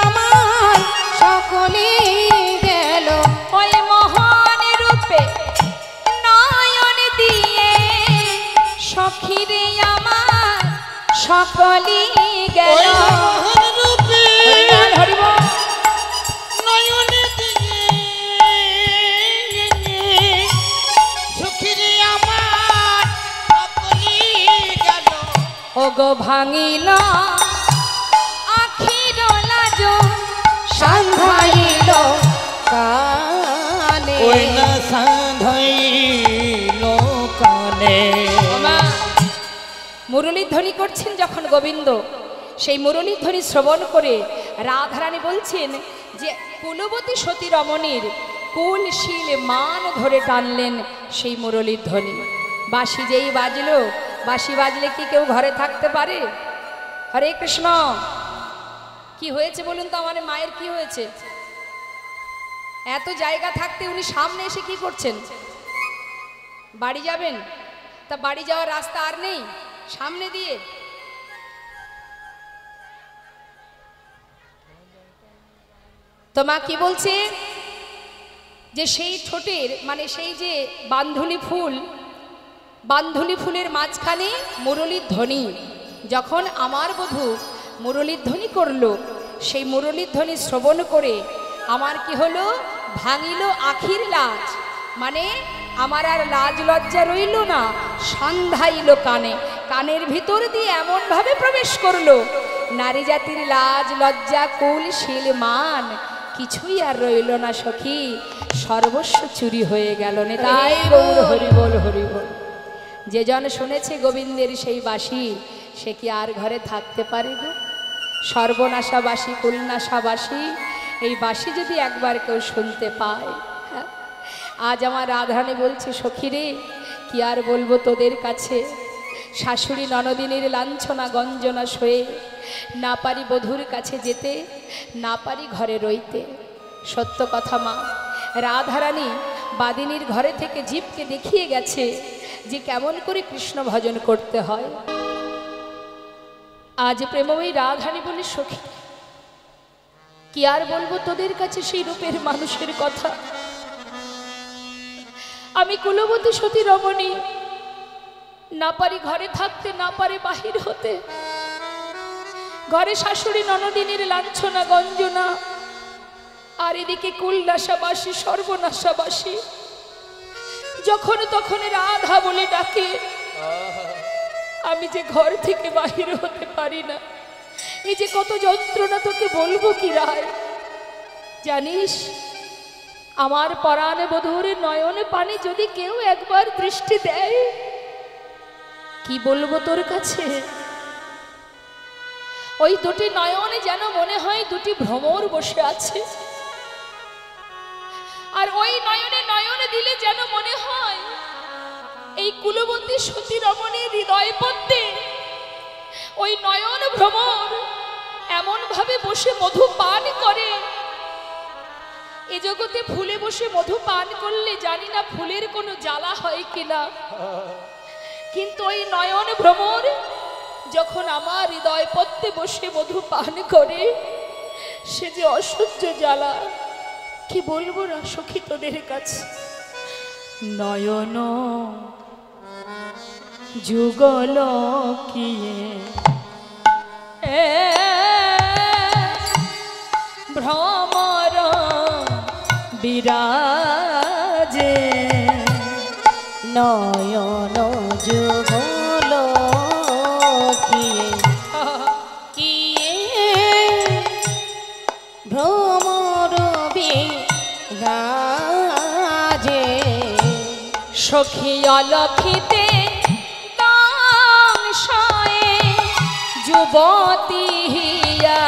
আমার সকলে গেল। ওই মোহন রূপে নয়ন দিয়ে সখীরে আমার সকলি গেল। রূপে হরিবল, হরিবল। নয়নে দিয়ে সুখিরে আমার সকলি গেল। ওগো ভাঙিল আখির লাজ সান্ধাইল কানে। ওই না সান্ধাইল কানে। মুরলীর ধ্বনি করছেন যখন গোবিন্দ, সেই মুরলীর ধ্বনি শ্রবণ করে রাধারানী বলছেন যে কুলবতী সতী রমণীর কুলশীল মান ধরে টানলেন সেই মুরলীর ধ্বনি। বাঁশি যেই বাজলো, বাঁশি বাজলে কি কেউ ঘরে থাকতে পারে? হরে কৃষ্ণ। কি হয়েছে বলুন তো, আমার মায়ের কি হয়েছে? এত জায়গা থাকতে উনি সামনে এসে কি করছেন? বাড়ি যাবেন? তা বাড়ি যাওয়ার রাস্তা আর নেই, সামনে দিয়ে। তো মা কি বলছে যে সেই ঠোঁটের মানে সেই যে বান্ধুলি ফুলের মাঝখানে মুরলীর ধ্বনি। যখন আমার বধূ মুরলীর ধ্বনি করলো, সেই মুরলীর ধ্বনি শ্রবণ করে আমার কি হলো? ভাঙিল আখির লাজ, মানে আমার আর লাজ লজ্জা রইল না, সন্ধাইল কানে। কানের ভিতর দিয়ে এমনভাবে প্রবেশ করলো, নারী জাতির লাজ লজ্জা কুলশীল মান কিছুই আর রইল না সখী, সর্বস্ব চুরি হয়ে গেল। নেতাই গৌর হরিবল, হরিবল। যে জন শুনেছে গোবিন্দের সেই বাঁশি, সে কি আর ঘরে থাকতে পারে গো? সর্বনাশাবাসী কুলনাশাবাসী এই বাঁশি যদি একবার কেউ শুনতে পায়। আজ আমার রাধারানী বলছে, সখীরে কি আর বলবো তোদের কাছে, শাশুড়ি ননদিনীর লাঞ্ছনা গঞ্জনা সয়ে না পারি বধূর কাছে যেতে, না পারি ঘরে রইতে। সত্য কথা মা, রাধারানী বাদিনীর ঘরে থেকে জীবকে দেখিয়ে গেছে যে কেমন করে কৃষ্ণ ভজন করতে হয়। আজ প্রেমময়ী রাধারানী বলে, সখী কি আর বলবো তোদের কাছে সেই রূপের মানুষের কথা। আমি কুলবতী সতী রমণী, না পারি ঘরে থাকতে, না পারে বাহির হতে। ঘরে শাশুড়ি ননদিনীর লাঞ্ছনা গঞ্জনা, আর এদিকে কুলনাশাবাসী সর্বনাশাবাসী যখন তখন রাধা বলে ডাকে, আমি যে ঘর থেকে বাহির হতে পারি না। এই যে কত যন্ত্রণা, তোকে বলবো কি রায়? জানিস আমার পরাণে বধূরে নয়নে পানি যদি কেউ একবার দৃষ্টি দেয়, কি বলবো তোর কাছে? ওই দুটি নয়নে যেন মনে হয় দুটি ভ্রমর বসে আছে, আর ওই নয়নে নয়নে দিলে যেন মনে হয় এই কুলবতী সতী রমণীর হৃদয় পদ্মে ওই নয়ন ভ্রমর এমন ভাবে বসে মধু পান করে। এ জগতে ফুলে বসে মধু পান করলে জানি না ফুলের কোনো জ্বালা হয় কিনা, কিন্তু ওই নয়ন ভ্রমর যখন আমার হৃদয় পত্তে বসে মধু পান করে, সে যে অসহ্য জ্বালা, কি বলবো না সখী তোদের কাছে। নয়ন যুগল কিয়ে ভ্রমর বিরাজে, নয়ন যুগল কিয়ে কিয়ে ভ্রমর বিরাজে, সখী অলক্ষিতে সংশয়ে যুবতী হিয়া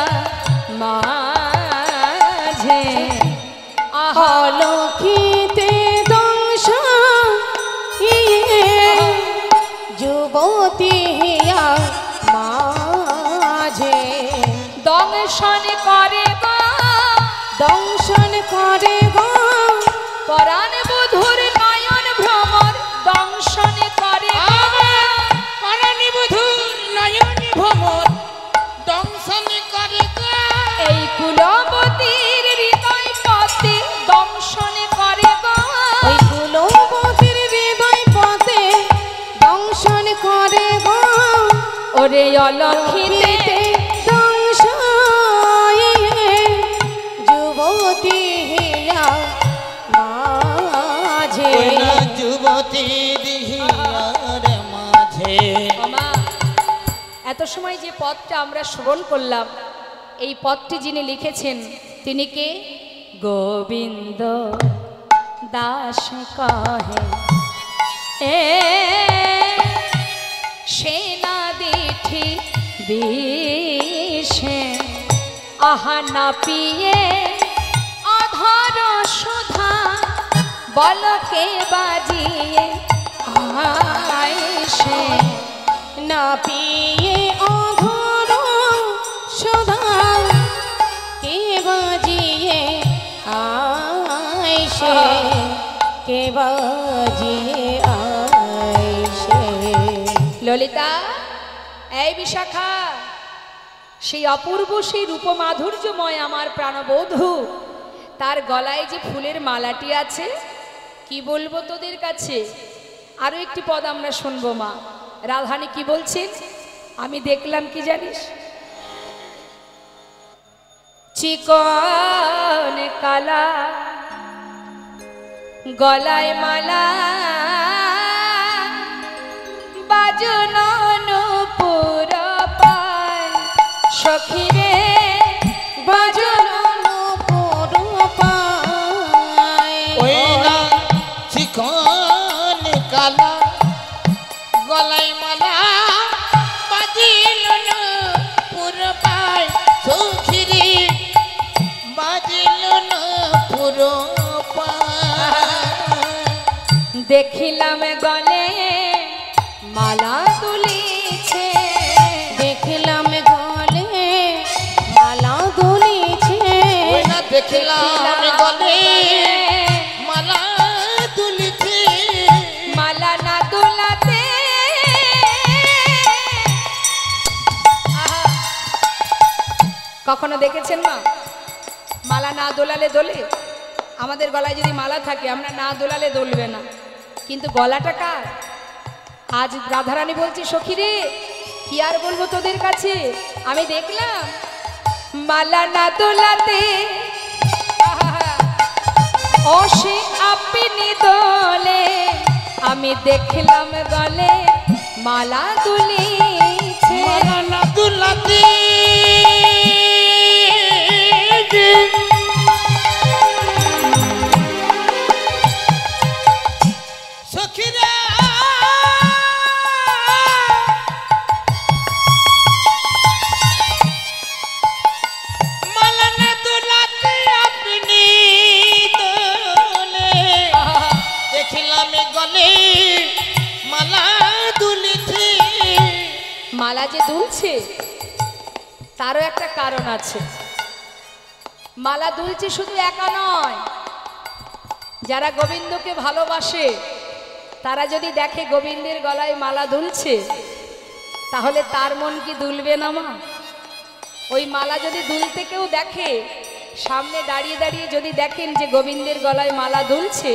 মাঝে, অলক্ষিতে দংশ যুবতী হিয়া মাঝে, দংশন করে গো, দংশন করে গো পরাণ বধুর নয়ন ভ্রমর, দংশন করে গো। পরাণী বধূর নয়ন ভ্রমর দংশন করে গো। এই কুলবতীর হৃদয় পথে দংশন করে গো। ওই কুলবতীর হৃদয় পথে দংশন করে গো। ওরে অলক্ষিতে দংশ যুবতী হিয়া মাঝে, ওই না যুবতীর হিয়ার মাঝে। মামা, এত সময় যে পদটা আমরা শ্রবণ করলাম, এই পদটি যিনি লিখেছেন তিনি কে? গোবিন্দ দাস কহে এ সেনা দিঠি বিষে, আহা না পিয়ে অধর সুধা, বলকে বাজিয়ে আইসে, না পিয়ে অধর সুধা, কে বাজিয়ে আইসে, কে বাজিয়ে আইসে। ললিতা, এই বিশাখা, সেই অপূর্ব সেই রূপমাধুর্যময় আমার প্রাণবধূ, তার গলায় যে ফুলের মালাটি আছে, কি বলবো তোদের কাছে। আরো একটি পদ আমরা শুনবো মা। রাধারানী কি বলছেন? আমি দেখলাম কি জানিস, চিকন কালা গলায় মালা, বাজন নূপুর পায়, সখী রে বাজন নূপুর পায়, ওই না চিকন কালা গলায় মালা, বাজিল না পুরো পায়, সখীরে বাজিল না পুরো পায়। দেখিলাম গলে মালা দুলিছে, দেখলাম গলে মালা দুলিছে, ওই না দেখলাম গলে মালা দুলিছে, মালা না দোলাতে কখনো দেখেছেন মা? মালা না দোলালে দোলে? আমাদের গলায় যদি মালা থাকে আমরা না দোলালে দোলবে না, কিন্তু গলাটা কার? আজ রাধারানী বলছি, সখী রে কি আর বলবো তোদের কাছে, আমি দেখলাম মালা না দোলাতে অসে আপনি দোলে, আমি দেখলাম গলে মালা দুলিছে, মালা না দুলাতে সখীরা মালা না দুলাতে আপনি দোলে, দেখিলাম গলে মালা দুলিছে। মালা যে দুলছে তারও একটা কারণ আছে। মালা দুলছে শুধু একা নয়, যারা গোবিন্দকে ভালোবাসে তারা যদি দেখে গোবিন্দের গলায় মালা দুলছে, তাহলে তার মন কি দুলবে না মা? ওই মালা যদি দুলতে কেউ দেখে, সামনে দাঁড়িয়ে দাঁড়িয়ে যদি দেখেন যে গোবিন্দের গলায় মালা দুলছে,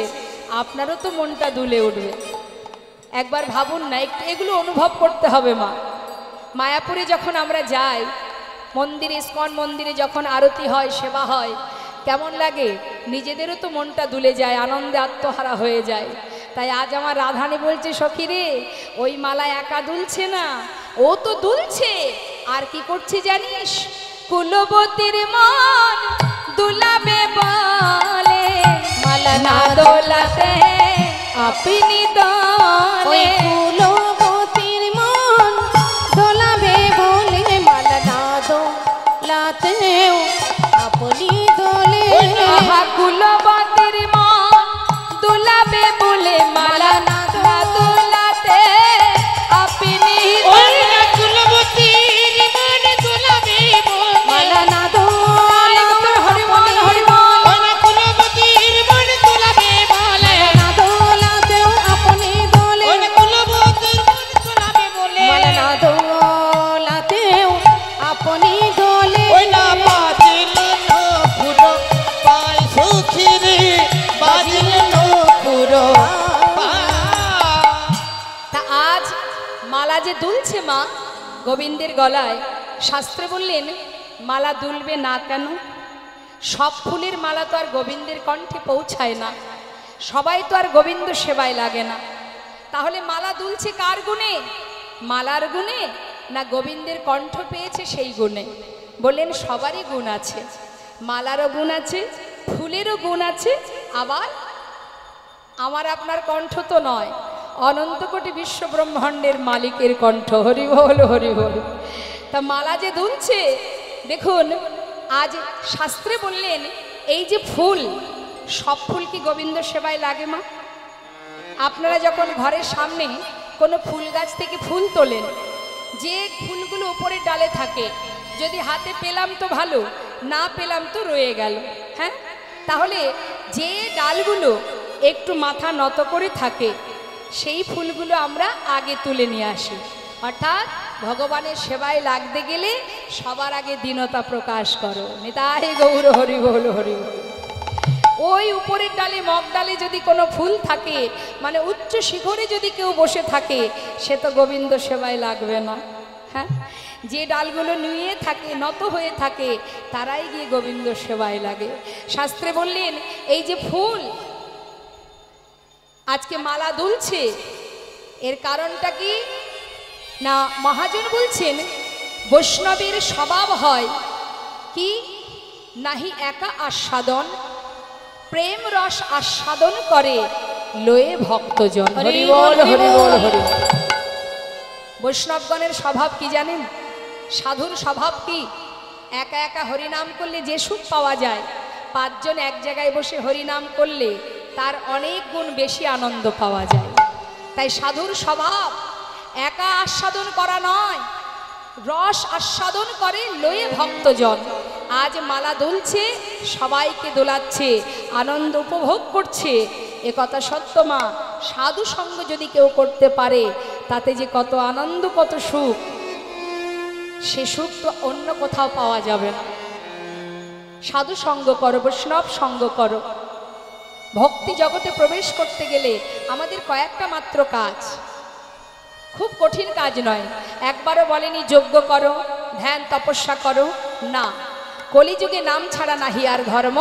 আপনারও তো মনটা দুলে উঠবে। একবার ভাবুন না, একটু এগুলো অনুভব করতে হবে মা। মায়াপুরে যখন আমরা যাই, মন্দিরে, ইস্কন মন্দিরে যখন আরতি হয়, সেবা হয়, কেমন লাগে? নিজেদেরও তো মনটা দুলে যায়, আনন্দে আত্মহারা হয়ে যায়। তাই আজ আমার রাধানী বলছে, সখী রে, ওই মালা একা দুলছে না, ও তো দুলছে। আর কি করছে জানিস? কুলবতীর মন দুলাবে বলে, মালা না দোলাতে আপনি দলে। কুলবতীর মন দোলাবে বলে, মালা না দোলাতেও আপনি দোলে। আহা, কুলবতীর মন দুলাবে বলে, মালা না দোলাতে আপনি দলে। কুলবতীর মন দুলাবে বলে, মালা না দোলাতে হরিবল হরিবল। কুলবতীর মন দুলাবে বলে, না দোলাতেও আপনি দলে। কুলবতীর মন দুলাবে বলে, মালা না দোলাতেও আপনি দলে। ওই না বাজিল পুরো পায় সখী রে, বাজিল পুরো তা আজ মালা যে দুলছে মা গোবিন্দের গলায়, শাস্ত্রে বললেন মালা দুলবে না কেন? সব ফুলের মালা তো আর গোবিন্দের কণ্ঠে পৌঁছায় না, সবাই তো আর গোবিন্দ সেবায় লাগে না। তাহলে মালা দুলছে কার গুণে? মালার গুণে না গোবিন্দের কণ্ঠ পেয়েছে সেই গুণে? বললেন সবারই গুণ আছে, মালারও গুণ আছে, ফুলেরও গুণ আছে, আবার আমার আপনার কণ্ঠ তো নয়, অনন্ত কোটি বিশ্ব ব্রহ্মাণ্ডের মালিকের কণ্ঠ। হরি বল হরি বল। তা মালা যে দুলছে, দেখুন আজ শাস্ত্রে বললেন এই যে ফুল, সব ফুল কি গোবিন্দ সেবায় লাগে মা? আপনারা যখন ঘরের সামনে কোনো ফুল গাছ থেকে ফুল তোলেন, যে ফুলগুলো উপরে ডালে থাকে, যদি হাতে পেলাম তো ভালো, না পেলাম তো রয়ে গেল। হ্যাঁ, তাহলে যে ডালগুলো একটু মাথা নত করে থাকে, সেই ফুলগুলো আমরা আগে তুলে নিয়ে আসি। অর্থাৎ ভগবানের সেবায় লাগতে গেলে সবার আগে দীনতা প্রকাশ করো। নিতাই গৌর হরি বল হরি বল। ওই উপরের ডালে, মগ ডালে যদি কোনো ফুল থাকে, মানে উচ্চ শিখরে যদি কেউ বসে থাকে, সে তো গোবিন্দ সেবায় লাগবে না। হ্যাঁ, যে ডালগুলো নুয়ে থাকে, নত হয়ে থাকে, তারাই গিয়ে গোবিন্দ সেবায় লাগে। শাস্ত্রে বললেন এই যে ফুল আজকে মালা দুলছে, এর কারণটা কি না? মহাজন বলছেন বৈষ্ণবের স্বভাব হয় কি, নাহি একা আস্বাদন, প্রেম রস আস্বাদন করে লয়ে ভক্তজন। হরি বল হরি বল হরি বল। বৈষ্ণবগণের স্বভাব কি জানেন? সাধুর স্বভাব কি? একা একা হরিনাম করলে যে সুখ পাওয়া যায়, পাঁচজন এক জায়গায় বসে হরিনাম করলে তার অনেক গুণ বেশি আনন্দ পাওয়া যায়। তাই সাধুর স্বভাব একা আস্বাদন করা নয়, রস আস্বাদন করে লয়ে ভক্তজন। আজ মালা দুলছে, সবাইকে দোলাচ্ছে, আনন্দ উপভোগ করছে, এ কথা সত্য মা। সাধু সঙ্গ যদি কেউ করতে পারে, তাতে যে কত আনন্দ, কত সুখ, সে সুখ তো অন্য কোথাও পাওয়া যাবে না। সাধু সঙ্গ করো, বৈষ্ণব সঙ্গ করো। ভক্তি জগতে প্রবেশ করতে গেলে আমাদের কয়েকটা মাত্র কাজ, খুব কঠিন কাজ নয়। একবারও বলেনি যজ্ঞ করো, ধ্যান তপস্যা করো, না। কলিযুগে নাম ছাড়া নাহি আর ধর্ম,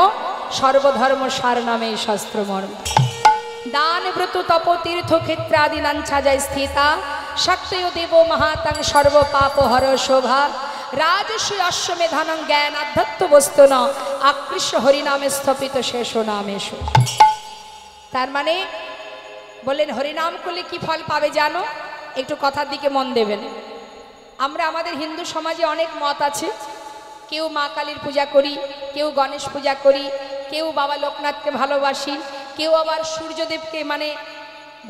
সর্বধর্ম সার নামে শাস্ত্র মর্ম। দান ব্রত তপ তীর্থ ক্ষেত্রাদি নাঞ্ছা যায় স্থিতা, শক্তয় দেব মহাতাং সর্ব পাপ হর শোভা। রাজস্বী অশ্বমেধানং জ্ঞান আধ্যাত্ম বস্তু ন, আকৃষ্ট হরিনামে স্থপিত শেষ নামেশ। তার মানে বললেন হরিনাম করলে কি ফল পাবে জানো? একটু কথার দিকে মন দেবেন। আমরা আমাদের হিন্দু সমাজে অনেক মত আছে, কেউ মা কালীর পূজা করি, কেউ গণেশ পূজা করি, কেউ বাবা লোকনাথকে ভালোবাসি, কেউ আবার সূর্যদেবকে মানে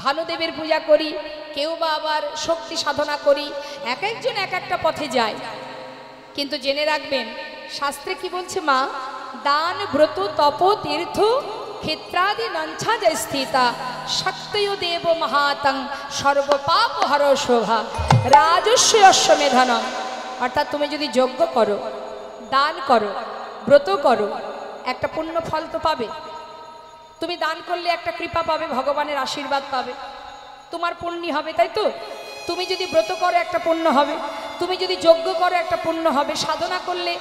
ভানুদেবের পূজা করি, কেউ বা আবার শক্তি সাধনা করি। এক একজন এক একটা পথে যায়। কিন্তু জেনে রাখবেন শাস্ত্রে কি বলছে মা? দান ব্রত তপ তীর্থ ক্ষেত্রাদি নঞ্ছাজ স্থিতা শক্তয় দেব মহাতং সর্বপাপ হর শোভা রাজস্ব অশ্বমেধনম। অর্থাৎ তুমি যদি যজ্ঞ করো, দান করো, ব্রত করো, একটা পুণ্য ফল তো পাবে। তুমি দান করলে একটা কৃপা পাবে, ভগবানের আশীর্বাদ পাবে, তোমার পুণ্যি হবে, তাই তো? তুমি যদি ব্রত করো একটা পুণ্য হবে, তুমি যদি যজ্ঞ করো একটা পুণ্য হবে, সাধনা করলে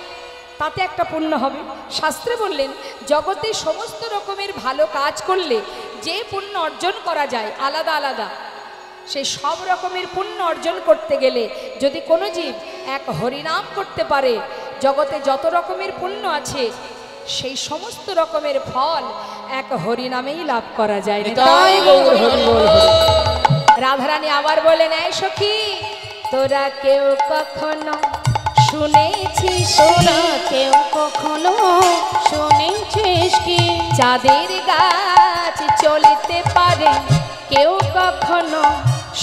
তাতে একটা পুণ্য হবে। শাস্ত্রে বললেন জগতে সমস্ত রকমের ভালো কাজ করলে যে পুণ্য অর্জন করা যায় আলাদা আলাদা, সেই সব রকমের পুণ্য অর্জন করতে গেলে যদি কোনো জীব এক হরিনাম করতে পারে, জগতে যত রকমের পুণ্য আছে সেই সমস্ত রকমের ফল এক হরিনামেই লাভ করা যায়। নিতাই গৌর হরি বল। রাধারানী আবার বলেন, এই সখী তোরা কেউ কখনো শুনেছিস? তোরা কেউ কখনো শুনেছিস কি চাঁদের গাছ চলিতে পারে? কেউ কখনো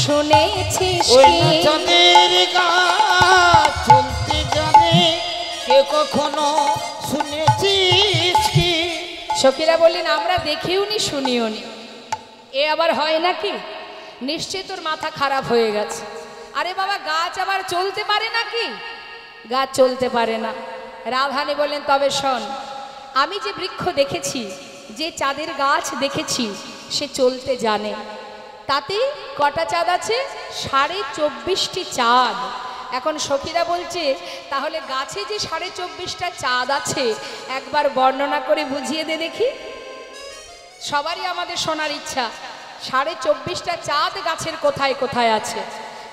শুনেছিস ওই কি? চাঁদের গাছ চলতে জানে, কেউ কখনো শুনেছিস কি? সখীরা বললেন, আমরা দেখিও নি শুনিও নি। এ আবার হয় নাকি? নিশ্চয় তোর মাথা খারাপ হয়ে গেছে। আরে বাবা, গাছ আবার চলতে পারে নাকি? গাছ চলতে পারে না। রাধারানী বললেন, তবে শোন, আমি যে বৃক্ষ দেখেছি, যে চাঁদের গাছ দেখেছি, সে চলতে জানে। তাতে কটা চাঁদ আছে? 24.5টি চাঁদ। এখন সখীরা বলছে, তাহলে গাছে যে 24.5টা চাঁদ আছে একবার বর্ণনা করে বুঝিয়ে দে দেখি। সবারই আমাদের শোনার ইচ্ছা, 24.5টা চাঁদ গাছের কোথায় কোথায় আছে,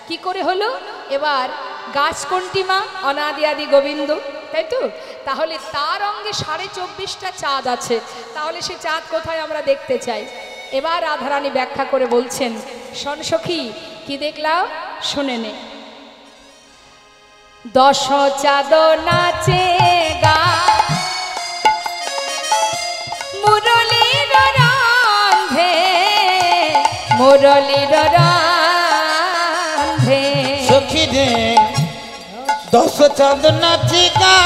কি করে হলো? এবার গাছ কোনটি মা? অনাদি আদি গোবিন্দ, তাই তো? তাহলে তার অঙ্গে 24.5টা চাঁদ আছে, তাহলে সে চাঁদ কোথায় আমরা দেখতে চাই। এবার রাধারানী ব্যাখ্যা করে বলছেন, শোন সখী, কি দেখলাম শুনে নে। 10 চাঁদ নাচে গা মুরলীর রন্ধে, মুরলীর রন্ধে। সখী রে 10 চাঁদ নাচে গা,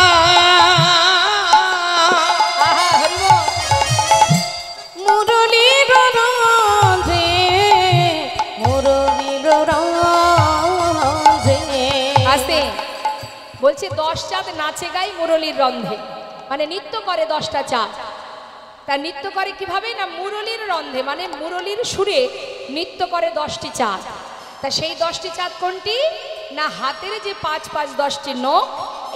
মুরলীর রন্ধে, মুরলীর রন্ধে। আসতে বলছে 10 চাঁদ নাচে গাই মুরলীর রন্ধে, মানে নৃত্য করে 10টা চাঁদ। তা নৃত্য করে কিভাবে? না মুরলীর রন্ধে, মানে মুরলীর সুরে নৃত্য করে 10টি চাঁদ। তা সেই 10টি চাঁদ কোনটি? না হাতের যে 5 5 10টি নখ,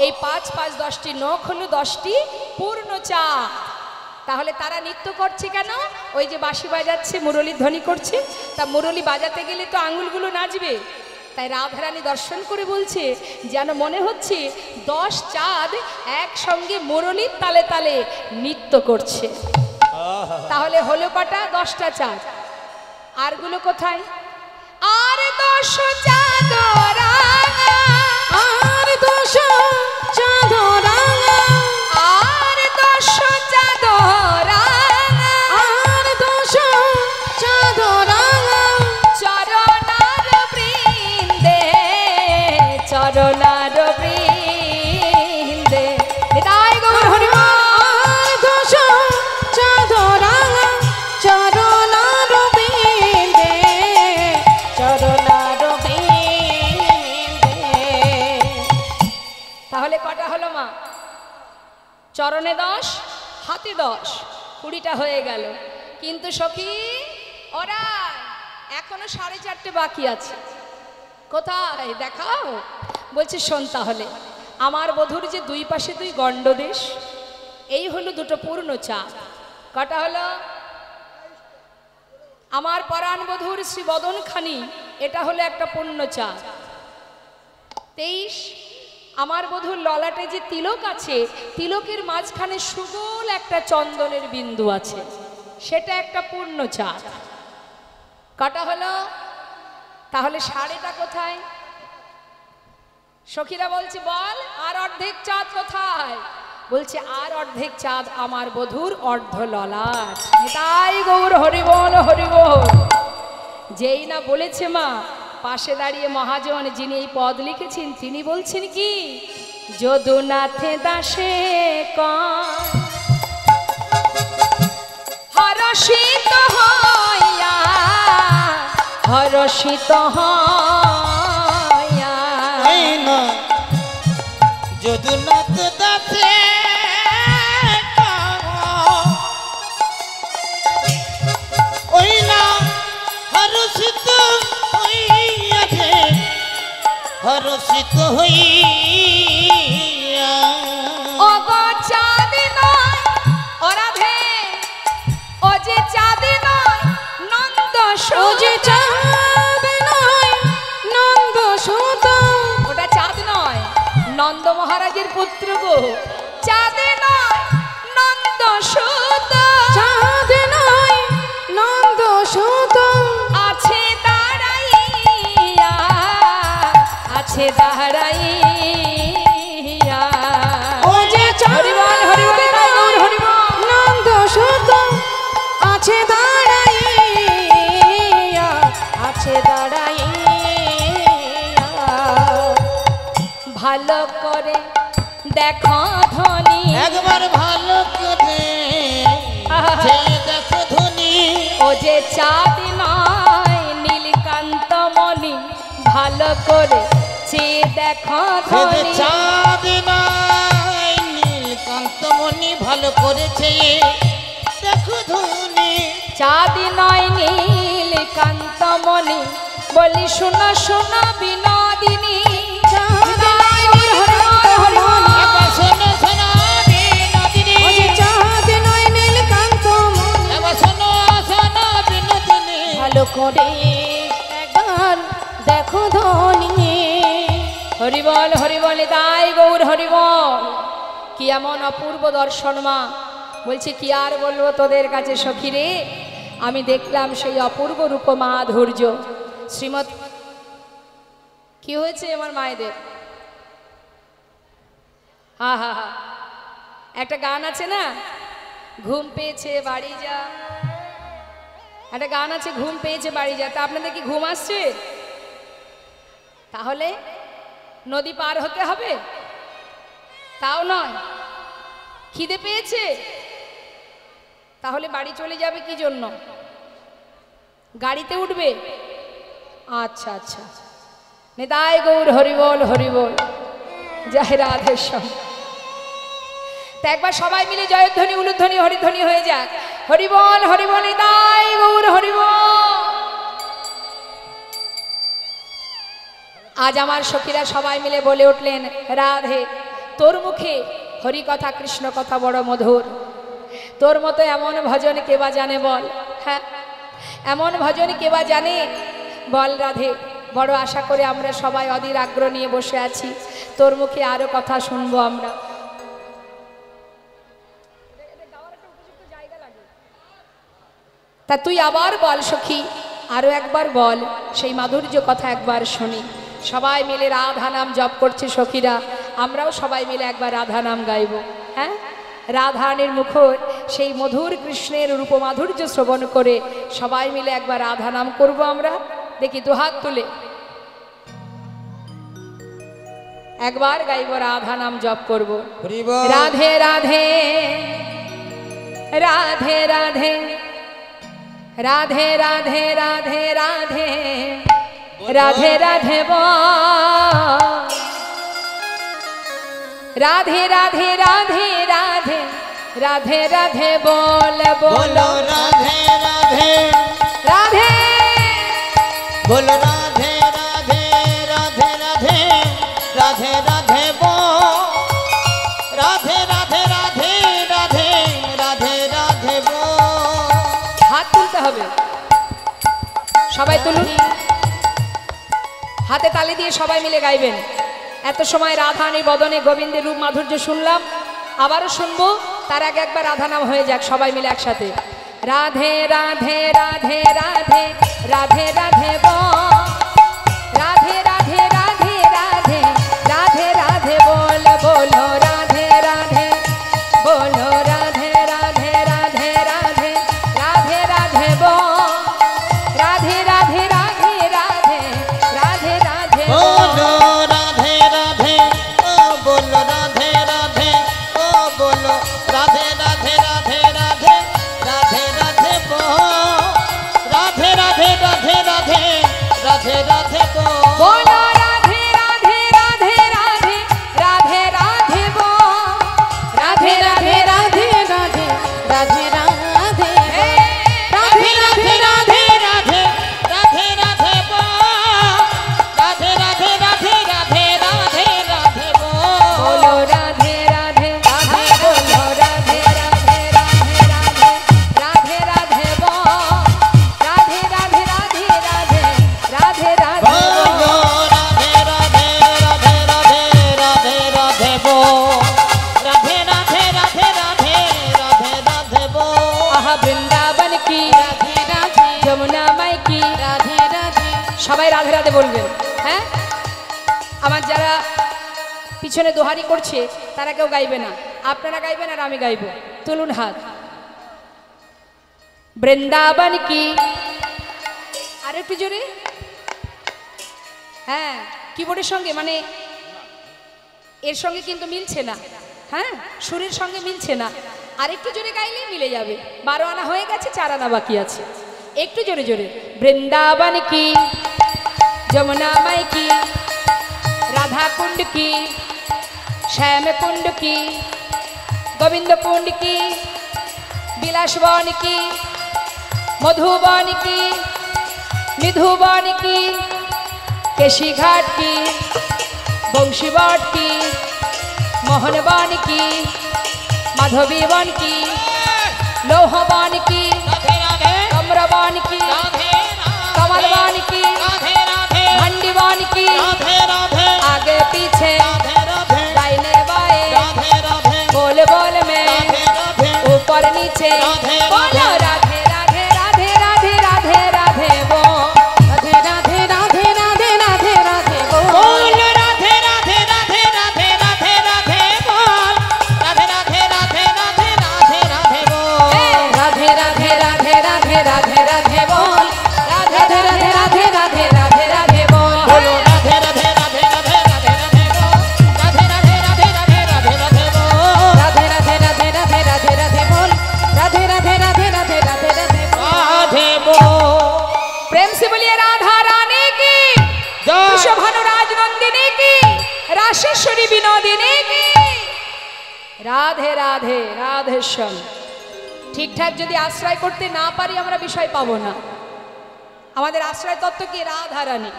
এই 5 5 10টি নখ হলো 10টি পূর্ণ চাঁদ। তাহলে তারা নৃত্য করছে কেন? ওই যে বাঁশি বাজাচ্ছে, মুরলীর ধ্বনি করছে, তা মুরলী বাজাতে গেলে তো আঙুলগুলো নাচবে। তাই রাধারানী দর্শন করে বলছে, যেন মনে হচ্ছে 10 চাঁদ একসঙ্গে মুরলীর তালে তালে নৃত্য করছে। তাহলে হলো কটা? 10টা চাঁদ। আরগুলো কোথায়? আর 10 চাঁদ রাঙা, আর 10 চাঁদ রাঙা, আর 10 চাঁদ রাঙা, আর 10 চাঁদ রাঙা। চরণার বৃন্দে, চরণার বৃন্দে। নিতাই গৌর হরি বল। আর 10 চাঁদ রাঙা, চরণার বৃন্দে, চরণার বৃন্দে। তাহলে কটা হলো মা? চরণে 10, হাতে 10, 20টা হয়ে গেল। কিন্তু সখী ওরা এখনো 4:30 বাকি আছে। কোথায় দেখাও? বলছে শোন, তাহলে আমার বধূর যে দুই পাশে 2 গণ্ডদেশ, এই হলো 2টো পূর্ণ চাঁদ। কটা হলো? আমার পরাণ বধূর শ্রী বদনখানি, এটা হলো একটা পূর্ণ চাঁদ। 23 আমার বধূর ললাটে যে তিলক আছে, তিলকের মাঝখানে সুগোল একটা চন্দনের বিন্দু আছে, সেটা একটা পূর্ণ চাঁদ। কটা হলো? তাহলে 1/2টা কোথায়? সখীরা বলছে, বল আর অর্ধেক চাঁদ কোথায়? বলছে আর অর্ধেক চাঁদ আমার বধূর অর্ধ ললাট। তাই গৌর হরি বল, হরি বল। যেই না বলেছে মা, পাশে দাঁড়িয়ে মহাজন যিনি এই পদ লিখেছেন, তিনি বলছেন কি? যদুনাথে দাসে কন হর হরষিত হইয়া হরষিত হইয়া এই না যদুনাথ দাসে ওই না হরষিত হইয়াছে হরষিত হইয়া ও গো চাঁদ নয় ও রাধে ও যে চাঁদ নয় নন্দ ও যে চাঁদ নয় নন্দ সুত ওটা চাঁদ নয় নন্দ মহারাজের পুত্র গো চাঁদ নয় নন্দ সুত চাঁদ নয় নন্দ সুত আছে দাঁড়াইয়া আছে দাঁড়াইয়া ও যে হরিবল হরিবল তাই গৌর হরিবল নন্দ সুত আছে দাঁড়াইয়া আছে দাঁড়াইয়া ভালো করে দেখো ধনী একবার ভালো করে সে দেখো ধনী ও যে চাঁদ নয় নীলকান্ত মণি ভালো করে চেয়ে দেখো সে যে ধনী চাঁদ নাই নীলকান্তমণি ভালো করেছে দেখো ধনী চাঁদ নয় নীলকান্ত মণি বলি শোনো শোনো বিনোদিনী চাঁদ নয় নীলকান্ত মণি। একবার শোনো শোনো বিনোদিনী ও যে চাঁদ নয় নীলকান্ত মণি একবার শোনো শোনো বিনোদিনী ভালো করে একবার দেখো ধনী হরিবল হরিবল তাই গৌর হরিবল কি এমন অপূর্ব দর্শন মা বলছে কি আর বলবো তোদের কাছে সখী রে আমি দেখলাম সেই অপূর্ব রূপ মাধুর্য শ্রীমৎ কি হয়েছে আমার মায়েদের হা হা হা একটা গান আছে না ঘুম পেয়েছে বাড়ি যা একটা গান আছে ঘুম পেয়েছে বাড়ি যা তা আপনাদের কি ঘুম আসছে তাহলে নদী পার হতে হবে তাও নয় খিদে পেয়েছে তাহলে বাড়ি চলে যাবে কি জন্য গাড়িতে উঠবে আচ্ছা আচ্ছা নিতাই গৌর হরিবল হরিবল জয় রাধেশ্যাম তা একবার সবাই মিলে জয়ধ্বনি উলুধ্বনি হরিধ্বনি হয়ে যাক হরিবল হরিবল নিতাই গৌর হরিবল আজ আমার সখীরা সবাই মিলে বলে উঠলেন রাধে তোর মুখে হরি কথা কৃষ্ণ কথা বড় মধুর তোর মতো এমন ভজন কে বা জানে বল হ্যাঁ এমন ভজন কে বা জানে বল রাধে বড় আশা করে আমরা সবাই অধীর আগ্রহ নিয়ে বসে আছি তোর মুখে আরো কথা শুনবো আমরা তা তুই আবার বল সখী আরো একবার বল সেই মাধুর্য কথা একবার শুনি সবাই মিলে রাধা নাম জপ করছে সখীরা আমরাও সবাই মিলে একবার রাধা নাম গাইব হ্যাঁ রাধারানীর মুখর সেই মধুর কৃষ্ণের রূপ মাধুর্য শ্রবণ করে সবাই মিলে একবার রাধা নাম করব আমরা দেখি দুহাত তুলে একবার গাইব রাধা নাম জপ করব রাধে রাধে রাধে রাধে রাধে রাধে রাধে রাধে রাধে রাধে রাধে রাধে রাধে রাধে রাধে রাধে বল बोलो राधे राधे রাধে बोलो राधे राधे राधे राधे राधे राधे बोल राधे राधे राधे राधे राधे राधे बोल হাত তুলতে হবে সবাই তুলুন হাতে তালি দিয়ে সবাই মিলে গাইবেন এত সময় রাধারানীর বদনে গোবিন্দের রূপ মাধুর্য শুনলাম আবারও শুনবো তার আগে একবার রাধা নাম হয়ে যাক সবাই মিলে একসাথে রাধে রাধে রাধে রাধে রাধে রাধে বল রাধে রাধে রাধে রাধে রাধে রাধে বল বলো রাধে রাধে বলো রাধে রাধে রাধে রাধে রাধে রাধে বল রাধে রাধে রাধে রাধে রাধে রাধে बोलो राधे राधे ओ बोलो राधे राधे ओ बोलो राधे राधे राधे राधे राधे राधे সবাই রাধে রাধে বলবেন। হ্যাঁ, আমার যারা পিছনে দোহারি করছে তারা কেউ গাইবে না, আপনারা গাইবেন আর আমি গাইব। তুলুন হাত। বৃন্দাবন কি, আর একটু জোরে। হ্যাঁ, কিবোর্ডের সঙ্গে মানে এর সঙ্গে কিন্তু মিলছে না। হ্যাঁ, সুরের সঙ্গে মিলছে না, আর একটু জোরে গাইলেই মিলে যাবে। 12 আনা হয়ে গেছে, 4 আনা বাকি আছে। একটু জোরে জোরে। বৃন্দাবন কি, যমুনা মাই কি, রাধা কুণ্ড কি, শ্যাম কুণ্ড কি, গোবিন্দ কুণ্ড কি, বিলাসবন কি, মধুবন কি, নিধুবন কি, কেশিঘাট কি, বংশীবট কি, মোহনবন কি, মাধবীবন কি, লৌহবন কি, কমরবন কি, কমলবন কি, ভंडीबन की, आगे पीछे दाहिने बाएं, बोल बोल में ऊपर नीचे बोलो राधे राधे राधे राधे राधे राधे बोल। राधे राधे राधे राधे राधे राधे बोल। बोल राधे राधे राधे राधे राधे राधे बोल। राधे राधे राधे राधे राधे राधे बोल। राधे राधे राधे राधे राधे राधे बोल। राधे राधे राधे राधे राधे राधे बोल। बोलो राधे राधे राधे राधे राधे राधे बोल। राधे राधे राधे राधे राधे राधे बोल। राधे राधे राधे राधे राधे राधे बोल। राधे राधे राधे राधे राधे राधे बोल। राधे बोल। प्रेम से बोलिए राधा रानी की, जय। भानुराज नंदिनी की, राशेश्वरी विनोदिनी की। রাধে রাধে রাধে শ্যাম। ঠিকঠাক যদি আশ্রয় করতে না পারি আমরা বিষয় পাবো না। আমাদের আশ্রয় তত্ত্ব কি? রাধা রানী।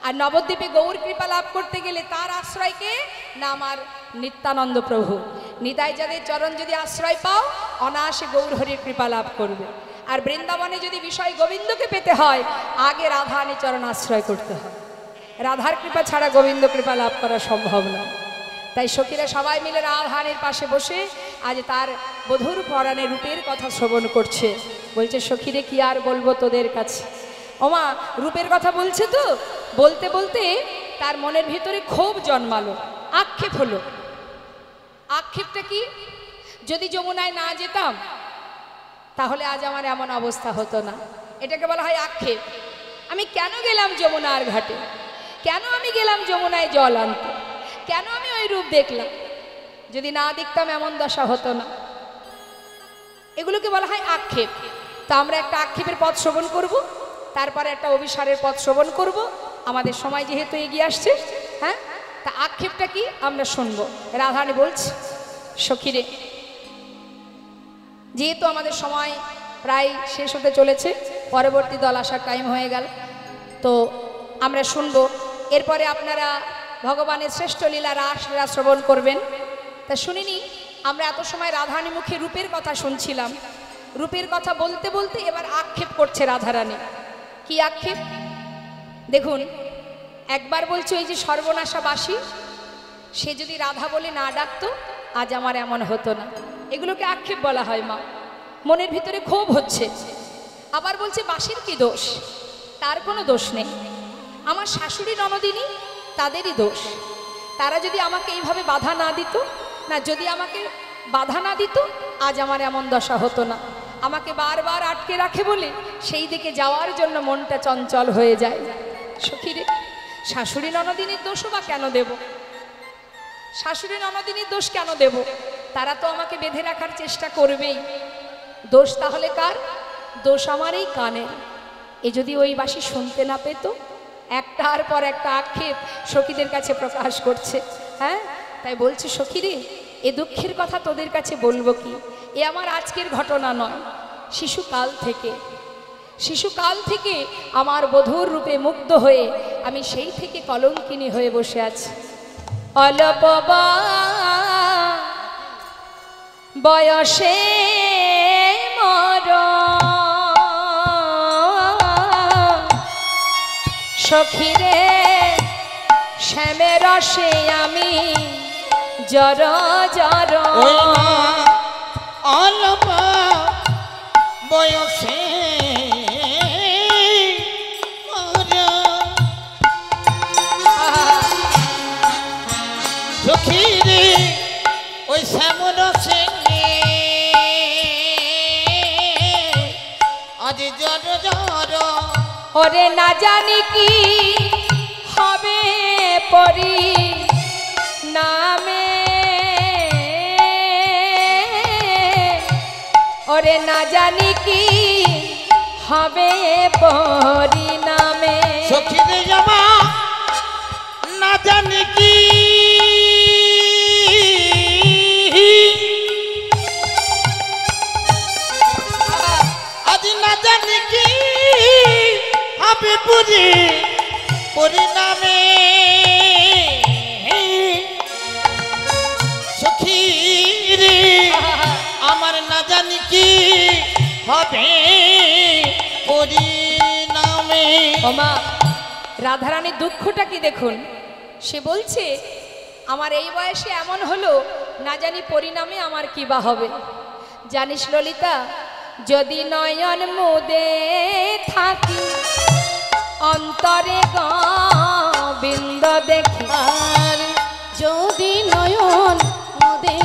আর নবদ্বীপে গৌর কৃপা লাভ করতে গেলে তার আশ্রয়কে না আমার নিত্যানন্দ প্রভু নিতাই যাদের চরণ যদি আশ্রয় পাও অনায়াসে গৌর হরির কৃপা লাভ করবে। আর বৃন্দাবনে যদি বিষয় গোবিন্দকে পেতে হয় আগে রাধারানী চরণ আশ্রয় করতে হয়। রাধার কৃপা ছাড়া গোবিন্দ কৃপা লাভ করা সম্ভব নয়। তাই সখীরা সবাই মিলে রাধারানীর পাশে বসে আজ তার বধুর পরাণে রূপের কথা শ্রবণ করছে। বলছে সখীরে কি আর বলবো তোদের কাছে। ওমা রূপের কথা বলছে তো, বলতে বলতে তার মনের ভিতরে ক্ষোভ জন্মালো, আক্ষেপ হলো। আক্ষেপটা কি? যদি যমুনায় না যেতাম তাহলে আজ আমার এমন অবস্থা হতো না। এটাকে বলা হয় আক্ষেপ। আমি কেন গেলাম যমুনার ঘাটে, কেন আমি গেলাম যমুনায় জল আনতে, কেন আমি ওই রূপ দেখলাম? যদি না দেখতাম এমন দশা হতো না। এগুলোকে বলা হয় আক্ষেপ। তা আমরা একটা আক্ষেপের পথ শ্রবণ করব, তারপরে একটা অভিসারের পথ শ্রবণ করব। আমাদের সময় যেহেতু এগিয়ে আসছে, হ্যাঁ, তা আক্ষেপটা কি আমরা শুনবো। রাধারানী বলছে সখীরে, যেহেতু আমাদের সময় প্রায় শেষ হতে চলেছে, পরবর্তী দল আসার টাইম হয়ে গেল, তো আমরা শুনবো। এরপরে আপনারা ভগবানের শ্রেষ্ঠ লীলা রাসলীলা শ্রবণ করবেন। তা শুনিনি আমরা এত সময় রাধারানী মুখে রূপের কথা শুনছিলাম। রূপের কথা বলতে বলতে এবার আক্ষেপ করছে রাধারানী। কি আক্ষেপ দেখুন। একবার বলছে ওই যে সর্বনাশাবাসী, সে যদি রাধা বলে না ডাকতো আজ আমার এমন হতো না। এগুলোকে আক্ষেপ বলা হয় মা। মনের ভিতরে ক্ষোভ হচ্ছে। আবার বলছে বাসির কি দোষ, তার কোনো দোষ নেই। আমার শাশুড়ি ননদিনী তাদেরই দোষ। তারা যদি আমাকে এইভাবে বাধা না দিত, না যদি আমাকে বাধা না দিত আজ আমার এমন দশা হতো না। আমাকে বারবার আটকে রাখে বলে সেই দিকে যাওয়ার জন্য মনটা চঞ্চল হয়ে যায়। সখীরে শাশুড়ি ননদিনীর দোষও বা কেন দেব? শাশুড়ি ননদিনীর দোষ কেন দেব? তারা তো আমাকে বেঁধে রাখার চেষ্টা করবেই। দোষ তাহলে কার? দোষ আমার এই কানের। এ যদি ওই বাসী শুনতে না পেত, একটার পর একটা আক্ষেপ সখীদের কাছে প্রকাশ করছে। হ্যাঁ, তাই বলছি সখীরে, এ দুঃখের কথা তোদের কাছে বলবো কি? এ আমার আজকের ঘটনা নয়, শিশুকাল থেকে আমার বধূর রূপে মুগ্ধ হয়ে আমি সেই থেকে কলঙ্কিনী হয়ে বসে আছি। অল্প বয়সে সখীরে শ্যামের রসে আমি জর জর। অল্প বয়সে ওরে না জানি কি হবে পরি নামে, ওরে না জানি কি হবে পরিণামে। সখী রে জামা না জানি কি আজ না জানি কি হবে পরিণামে। সখী রে আমার না জানি কি হবে পরিণামে। ওমা রাধারানীর দুঃখটা কি দেখুন, সে বলছে আমার এই বয়সে এমন হলো, না জানি পরিণামে আমার কি বা হবে। জানিস ললিতা, যদি নয়ন মুদে থাকি অন্তরে গোবিন্দ দেখি, আর যদি নয়ন মুদে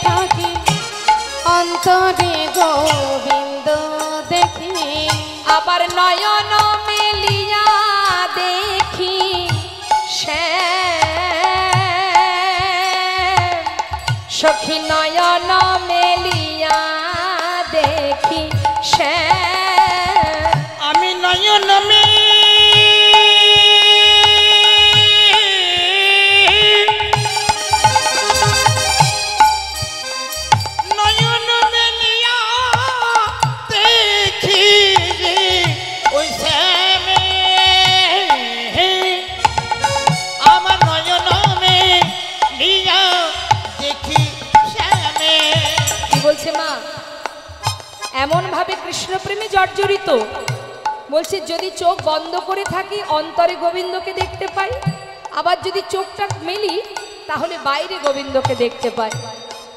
থাকি অন্তরে গোবিন্দ দেখি, আবার নয়ন মেলিয়া দেখি শ্যাম, সখী নয়ন মেলিয়া দেখি শ্যাম। আমি নয়ন মে নয়ন মেলিয়া দেখি ওই শ্যামে, আমার নয়ন মেলিয়া দেখি শ্যামে। কি বলছে মা? এমন ভাবে কৃষ্ণ প্রেমে জর্জরিত, বলছে যদি চোখ বন্ধ করে থাকি অন্তরে গোবিন্দকে দেখতে পাই, আবার যদি চোখটা মেলি তাহলে বাইরে গোবিন্দকে দেখতে পাই।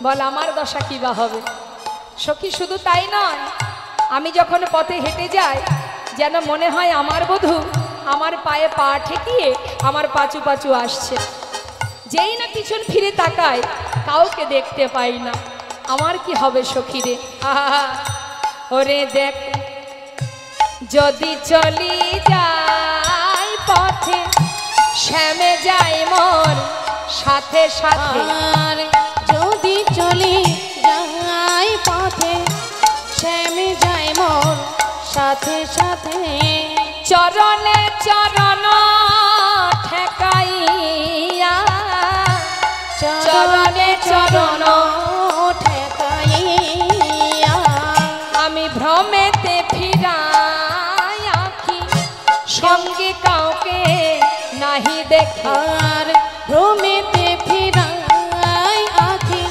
বল আমার দশা কি বা হবে। সখী শুধু তাই নয়, আমি যখন পথে হেঁটে যাই যেন মনে হয় আমার বধূ আমার পায়ে পা ঠেকিয়ে আমার পাচু পাচু আসছে। যেই না পিছন ফিরে তাকায় কাউকে দেখতে পাই না, আমার কি হবে সখী রে। আহা ওরে দেখ, যদি চলি যাই পথে শ্যামে যাই মোর সাথে সাথে, আর যদি চলি যাই পথে শ্যামে যাই মোর সাথে সাথে, চরণে চরণ ঠেকাইয়া, চরণে চরণ ঠেকাইয়া, আমি ভ্রমেতে ফিরাই আঁখি সঙ্গে কাউকে নাহি দেখি, আর ভ্রমেতে ফিরাই আঁখি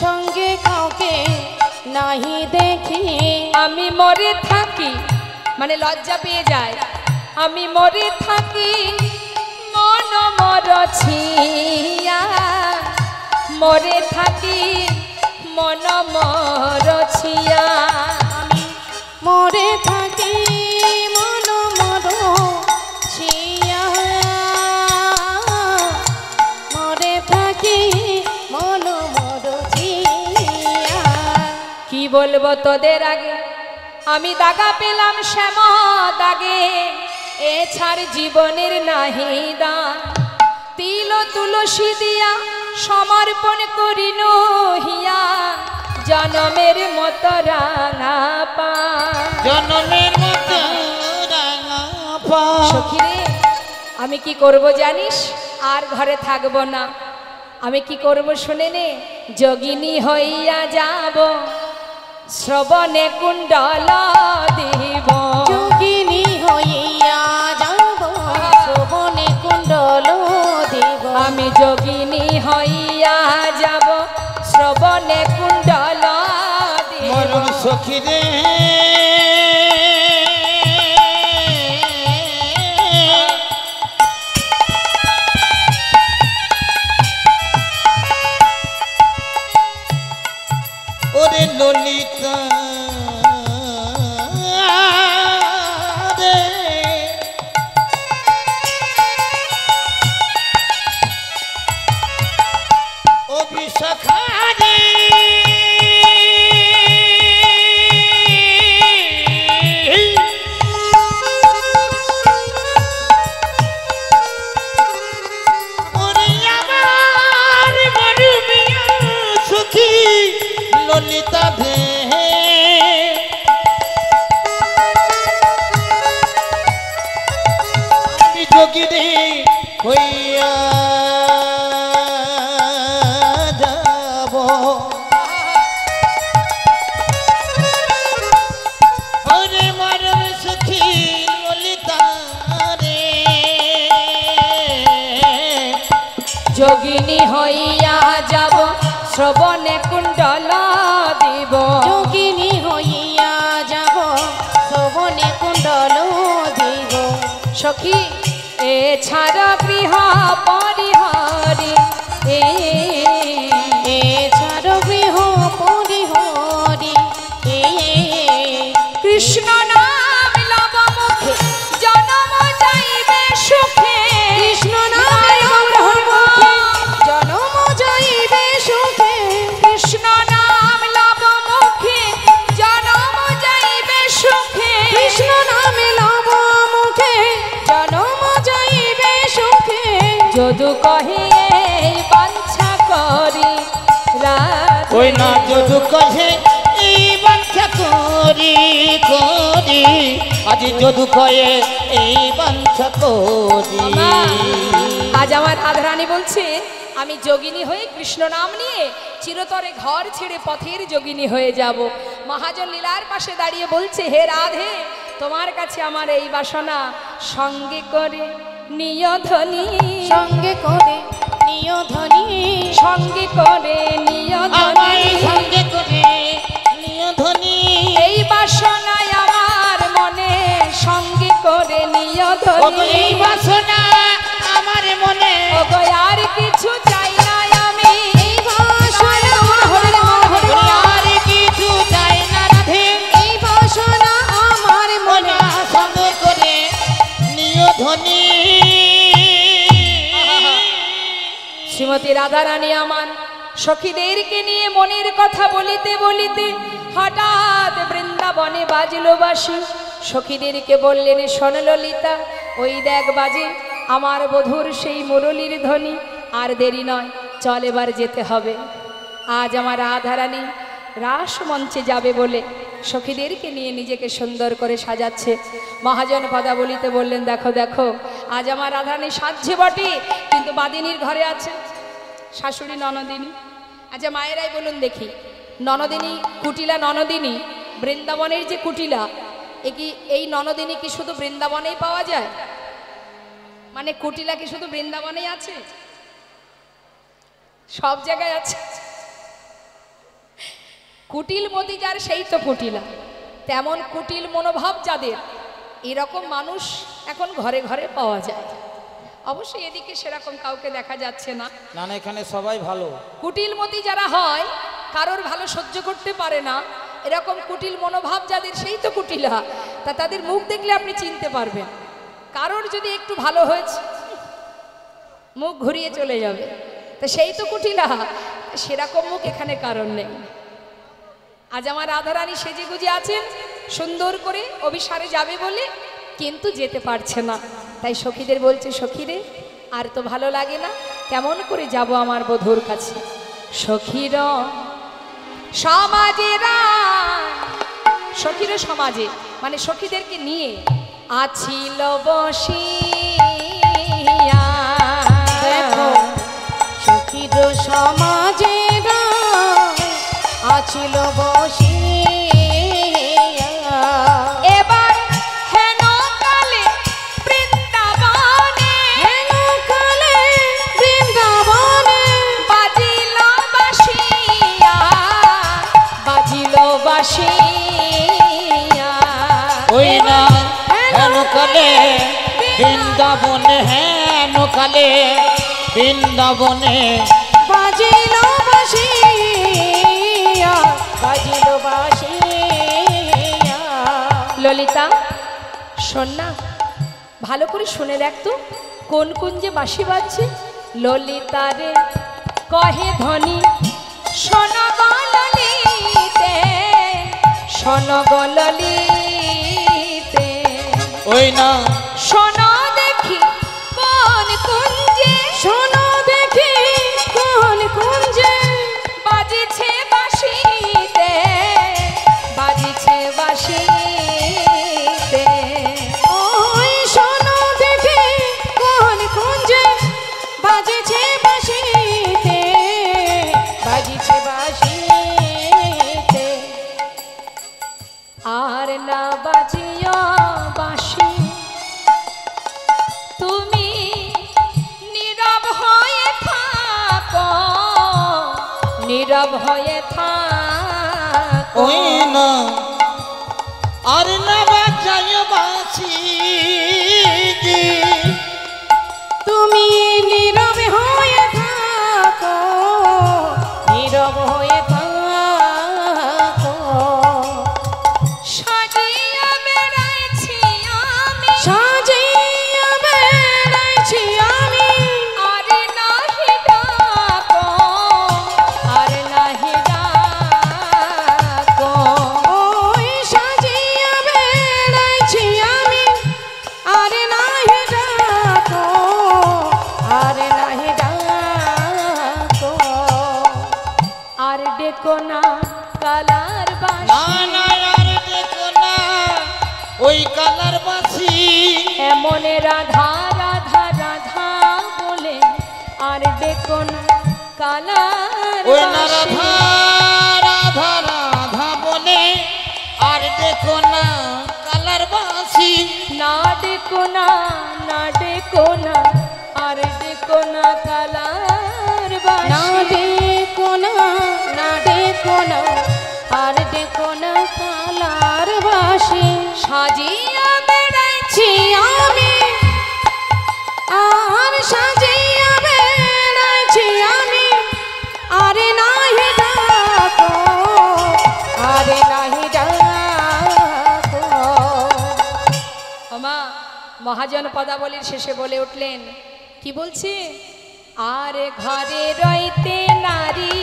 সঙ্গে কাউকে নাহি দেখি, আমি মরে থাকি মানে লজ্জা পেয়ে যায়, আমি মরে থাকি মন মরছিয়া, মরে থাকি মন মরছিয়া, মরে থাকি মন মরছিয়া, মরে থাকি মন মরছিয়া। কি বলবো তোদের আগে, আমি দাগা পেলাম শ্যাম দাগে, এ ছাড় জীবনের নাহিদা, তিল তুলসী দিয়া সমর্পণ করিল হিয়া, জনমের মতো রাঙা পা, জনমের মতো রাঙা পা। সখী রে আমি কি করব জানিস, আর ঘরে থাকবো না। আমি কি করব শুনে নে, যোগিনী হইয়া যাব শ্রবণে কুণ্ডল দিব, যোগিনী হইয়া যাব শ্রবণে কুণ্ডল দেব, আমি যোগিনী হইয়া যাব শ্রবণে কুণ্ডল দিব। মরণ সখী রে ওরে ললিতা রে, ও বিশাখা রে, ওরে মরম সুখী ললিতা রে যোগিনী হইয়া যাব শ্রবণে কুণ্ডল দিব যোগিনী হইয়া যাব শোভনে কুণ্ডল দিব সখী এছাড়া গৃহ পরিহরি এছাড় গৃহ পরিহরি কৃষ্ণ নাম লব মুখে জনম যাইবে সুখে কৃষ্ণ নামে মুখে জনম যাইবে সুখে কৃষ্ণ নাম লব মুখে জনম যাইবে সুখে কৃষ্ণ নামে লব মুখে জনম যাইবে সুখে যদু কহে এই বাঞ্ছা করি রাধে ওই না যদু কহে এই বাঞ্ছা করি করি আজি যদু কয়ে এই বাঞ্ছা করি আজ আমার রাধারানী বলছে আমি যোগিনী হয়ে কৃষ্ণ নাম নিয়ে চিরতরে ঘর ছেড়ে পথের যোগিনী হয়ে যাব। মহাজন লীলার পাশে দাঁড়িয়ে বলছে হে রাধে তোমার কাছে আমার এই বাসনা সঙ্গে করে নিয়ধনী সঙ্গে করে নিয় ধনী সঙ্গে করে আমার নিয়ধনী সঙ্গে করে নিয় ধনী এই বাসনায় আমার মনে সঙ্গে করে ওগো নিয়ধনী এই বাসনা আমার মনে ওগো আর কিছু চাই না আমি এই বাসনা হরে হরে ওরে আর কিছু চাই না রাধে এই বাসনা আমার মনে মনা সঙ্গে করে নিয় ধনী শ্রীমতী রাধারানী আমার সখীদেরকে নিয়ে মনের কথা বলিতে বলিতে হঠাৎ বৃন্দাবনে বাজলো বাঁশি। সখীদেরকে বললেন শোন ললিতা ওই দেখ বাজে আমার বধূর সেই মুরলীর ধ্বনি আর দেরি নয় চল এবার যেতে হবে। আজ আমার রাধারানী রাস মঞ্চে যাবে বলে সখীদেরকে নিয়ে নিজেকে সুন্দর করে সাজাচ্ছে। মহাজন পদাবলিতে বললেন দেখো দেখো আজ আমার রাধারানী সাজছে বটে কিন্তু বাদিনীর ঘরে আছে শাশুড়ি ননদিনী। আচ্ছা মায়েরাই বলুন দেখি ননদিনী কুটিলা ননদিনী বৃন্দাবনের যে কুটিলা এই ননদিনী কি শুধু বৃন্দাবনেই পাওয়া যায়? মানে কুটিলা কি শুধু বৃন্দাবনেই আছে? সব জায়গায় আছে। কুটিল মতি যার সেই তো কুটিলা, তেমন কুটিল মনোভাব যাদের এরকম মানুষ এখন ঘরে ঘরে পাওয়া যায়। অবশ্যই এদিকে সেরকম কাউকে দেখা যাচ্ছে না। না না এখানে সবাই ভালো। কুটিল মতি যারা হয় কারোর ভালো সহ্য করতে পারে না এরকম কুটিল মনোভাব যাদের সেই তো কুটিলা। তা তাদের মুখ দেখলে আপনি চিনতে পারবেন। কারোর যদি একটু ভালো হয়েছে মুখ ঘুরিয়ে চলে যাবে, তা সেই তো কুটিলা। সেরকম মুখ এখানে কারণ নেই। আজ আমার রাধারানী সেজে গুজে আছেন সুন্দর করে অভিসারে যাবে বলে, কিন্তু যেতে পারছে না। তাই সখীদের বলছে সখীরে আর তো ভালো লাগে না, কেমন করে যাব আমার বধূর কাছে। সখীর সমাজেরা সখীর সমাজে মানে সখীদেরকে নিয়ে আছিল বসিয়া। দেখো সখীর সমাজে আছিল বসিয়া এবার হেন কালে বৃন্দাবনে হেন কালে বৃন্দাবনে বাজিল বাসিয়া বাজিল বাসিয়া। ওই না হেন কালে বৃন্দাবনে হেন কালে বৃন্দাবনে বাজিল বাসিয়া বাজিল বাসিয়া। ললিতা শোন না, ভালো করে শুনে দেখ তো কোন কোন যে বাঁশি বাজছে। ললিতা রে কহে ধ্বনি শোন গো ললিতে শোন গো ললিতে। ওই না শোন দেখি কোন কুঞ্জে শোনো দেখি কোন কুঞ্জে বাজিছে বাঁশিতে বাজিছে বাঁশিতে। ওই শোনো দেখি কোন কুঞ্জে বাজেছে বাঁশিতে বাজিছে নীরব হয়ে থাকো ওই না আর না বাজায় বাঁশি তুমি নীরব হয়ে থাকো, নীরব হয়ে থাকো। সাজিয়া বেড়াইছি আমি সাজিয়া বেড়াইছি আমি, আর নাহি ডাকো আর নাহি ডাকো ওই সাজিয়া বেড়াইছি আমি, আর নাহি ডাকো, আর নাহি ডাকো। আর ডেকো না কালার না বাঁশি না আর দেখো না ওই কালার বাঁশি এমনে রাধা রাধা রাধা বলে আর ডেকো না কালার ওই না বাঁশি। রাধা রাধা রাধা বলে আর দেখো না কালার বাঁশি না ডেকো না না ডেকো না আর ডেকো না কালার না বাঁশি দেখো না, না দেখো না, আর দেখো না কালার বাসি। সাজিয়া বেড়াইছি ছি আমি, আর সাজিয়া বেড়াইছি আমি, আরে নাহি ডাকো, আরে নাহি ডাকো। মা মহাজন পদাবলীর শেষে বলে উঠলেন, কি বলছে? আর ঘরে রইতে নারী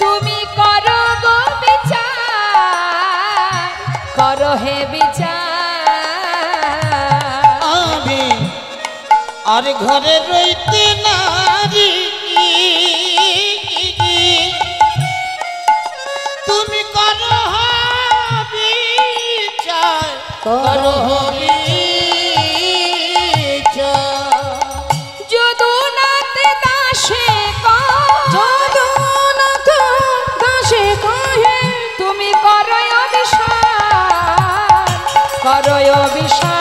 তুমি করো গো বিচার, করো হে বিচার। আমি আর ঘরে রইতে নারী তুমি করো বিচার করো বিচার যদুনাথ দাসে যদুনাথ দাসে কহে তুমি করো অভিশাপ, করো অভিশাপ।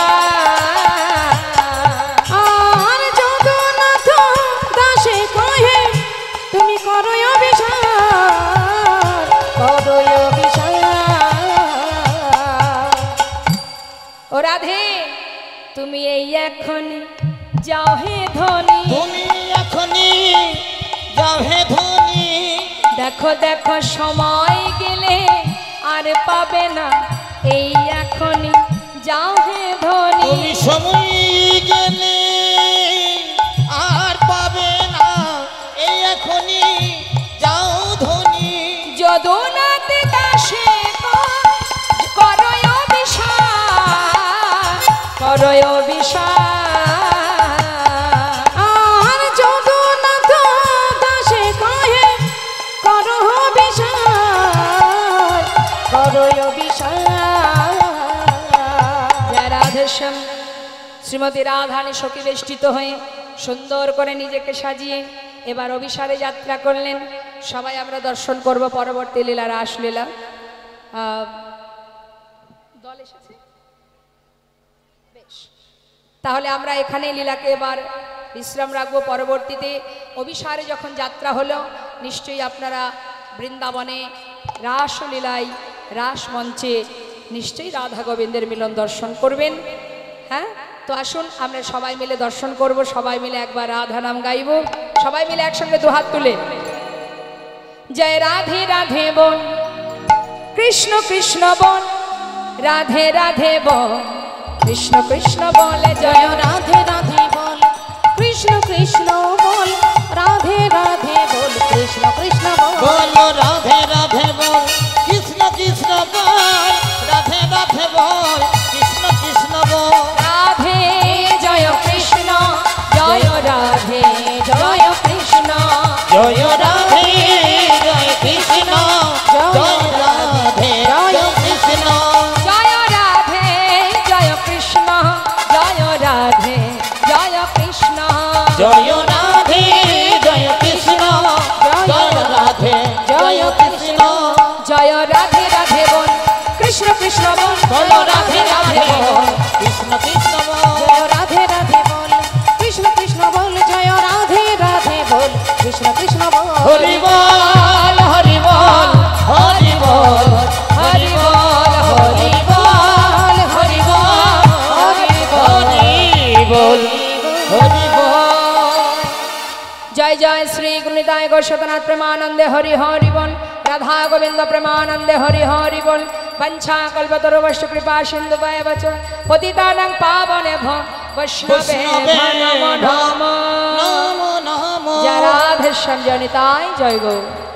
আর জগন্নাথ দাসে কহে তুমি করো অভিশাপ, করো অভিশাপ। ও রাধে তুমি এই এখন যাও হে ধনী, তুমি এখনই যাও হে ধনী দেখো দেখো সময় গেলে আর পাবে না, এই এখনই যাও হে ধনী। তুমি সময় গেলে আর পাবে না এই এখনই যাও ধনী যদুনাথ দাসে করো অভিশাপ, করো অভিশাপ। আর জগন্নাথ দাসে কহে করো অভিশাপ, করো অভিশাপ। জয় রাধেশ্যাম। শ্রীমতী রাধানী সখী বেষ্টিত হয়ে সুন্দর করে নিজেকে সাজিয়ে এবার অভিসারে যাত্রা করলেন। সবাই আমরা দর্শন করব পরবর্তী লীলা রাসলীলা। দল এসেছে বেশ, তাহলে আমরা এখানে লীলাকে এবার বিশ্রাম রাখবো। পরবর্তীতে অভিসারে যখন যাত্রা হলো নিশ্চয়ই আপনারা বৃন্দাবনে রাসলীলায় রাস মঞ্চে নিশ্চয়ই রাধা গোবিন্দের মিলন দর্শন করবেন। হ্যাঁ, তো আসুন আমরা সবাই মিলে দর্শন করব, সবাই মিলে একবার রাধা নাম গাইব, সবাই মিলে একসঙ্গে দুহাত তুলে। জয় রাধে রাধে বল, কৃষ্ণ কৃষ্ণ বল, রাধে রাধে বল, কৃষ্ণ কৃষ্ণ বলে জয় জয় রাধে রাধে বল, কৃষ্ণ কৃষ্ণ বল, রাধে রাধে বল, কৃষ্ণ কৃষ্ণ বল। বলো রাধে রাধে বল কৃষ্ণ কৃষ্ণ বল রাধে রাধে বল কৃষ্ণ কৃষ্ণ বল রাধে জয় কৃষ্ণ, জয় রাধে জয় কৃষ্ণ, জয় রাধে জয় কৃষ্ণ জয় রাধে জয় কৃষ্ণ জয় রাধে জয় কৃষ্ণ, জয় রাধে জয় কৃষ্ণ, জয় রাধে নিতাই গৌরসতনাথ প্রেমানন্দে হরি হরি বল। রাধা গোবিন্দ প্রেমানন্দে হরি হরি বল। वंशा कल्पतरुवश्च कृपा सिंधु वच पतितानां पावनेभ्यो वैष्णवेभ्यो नमो नमः। जय राधेश्याम जय निताय जय गौर।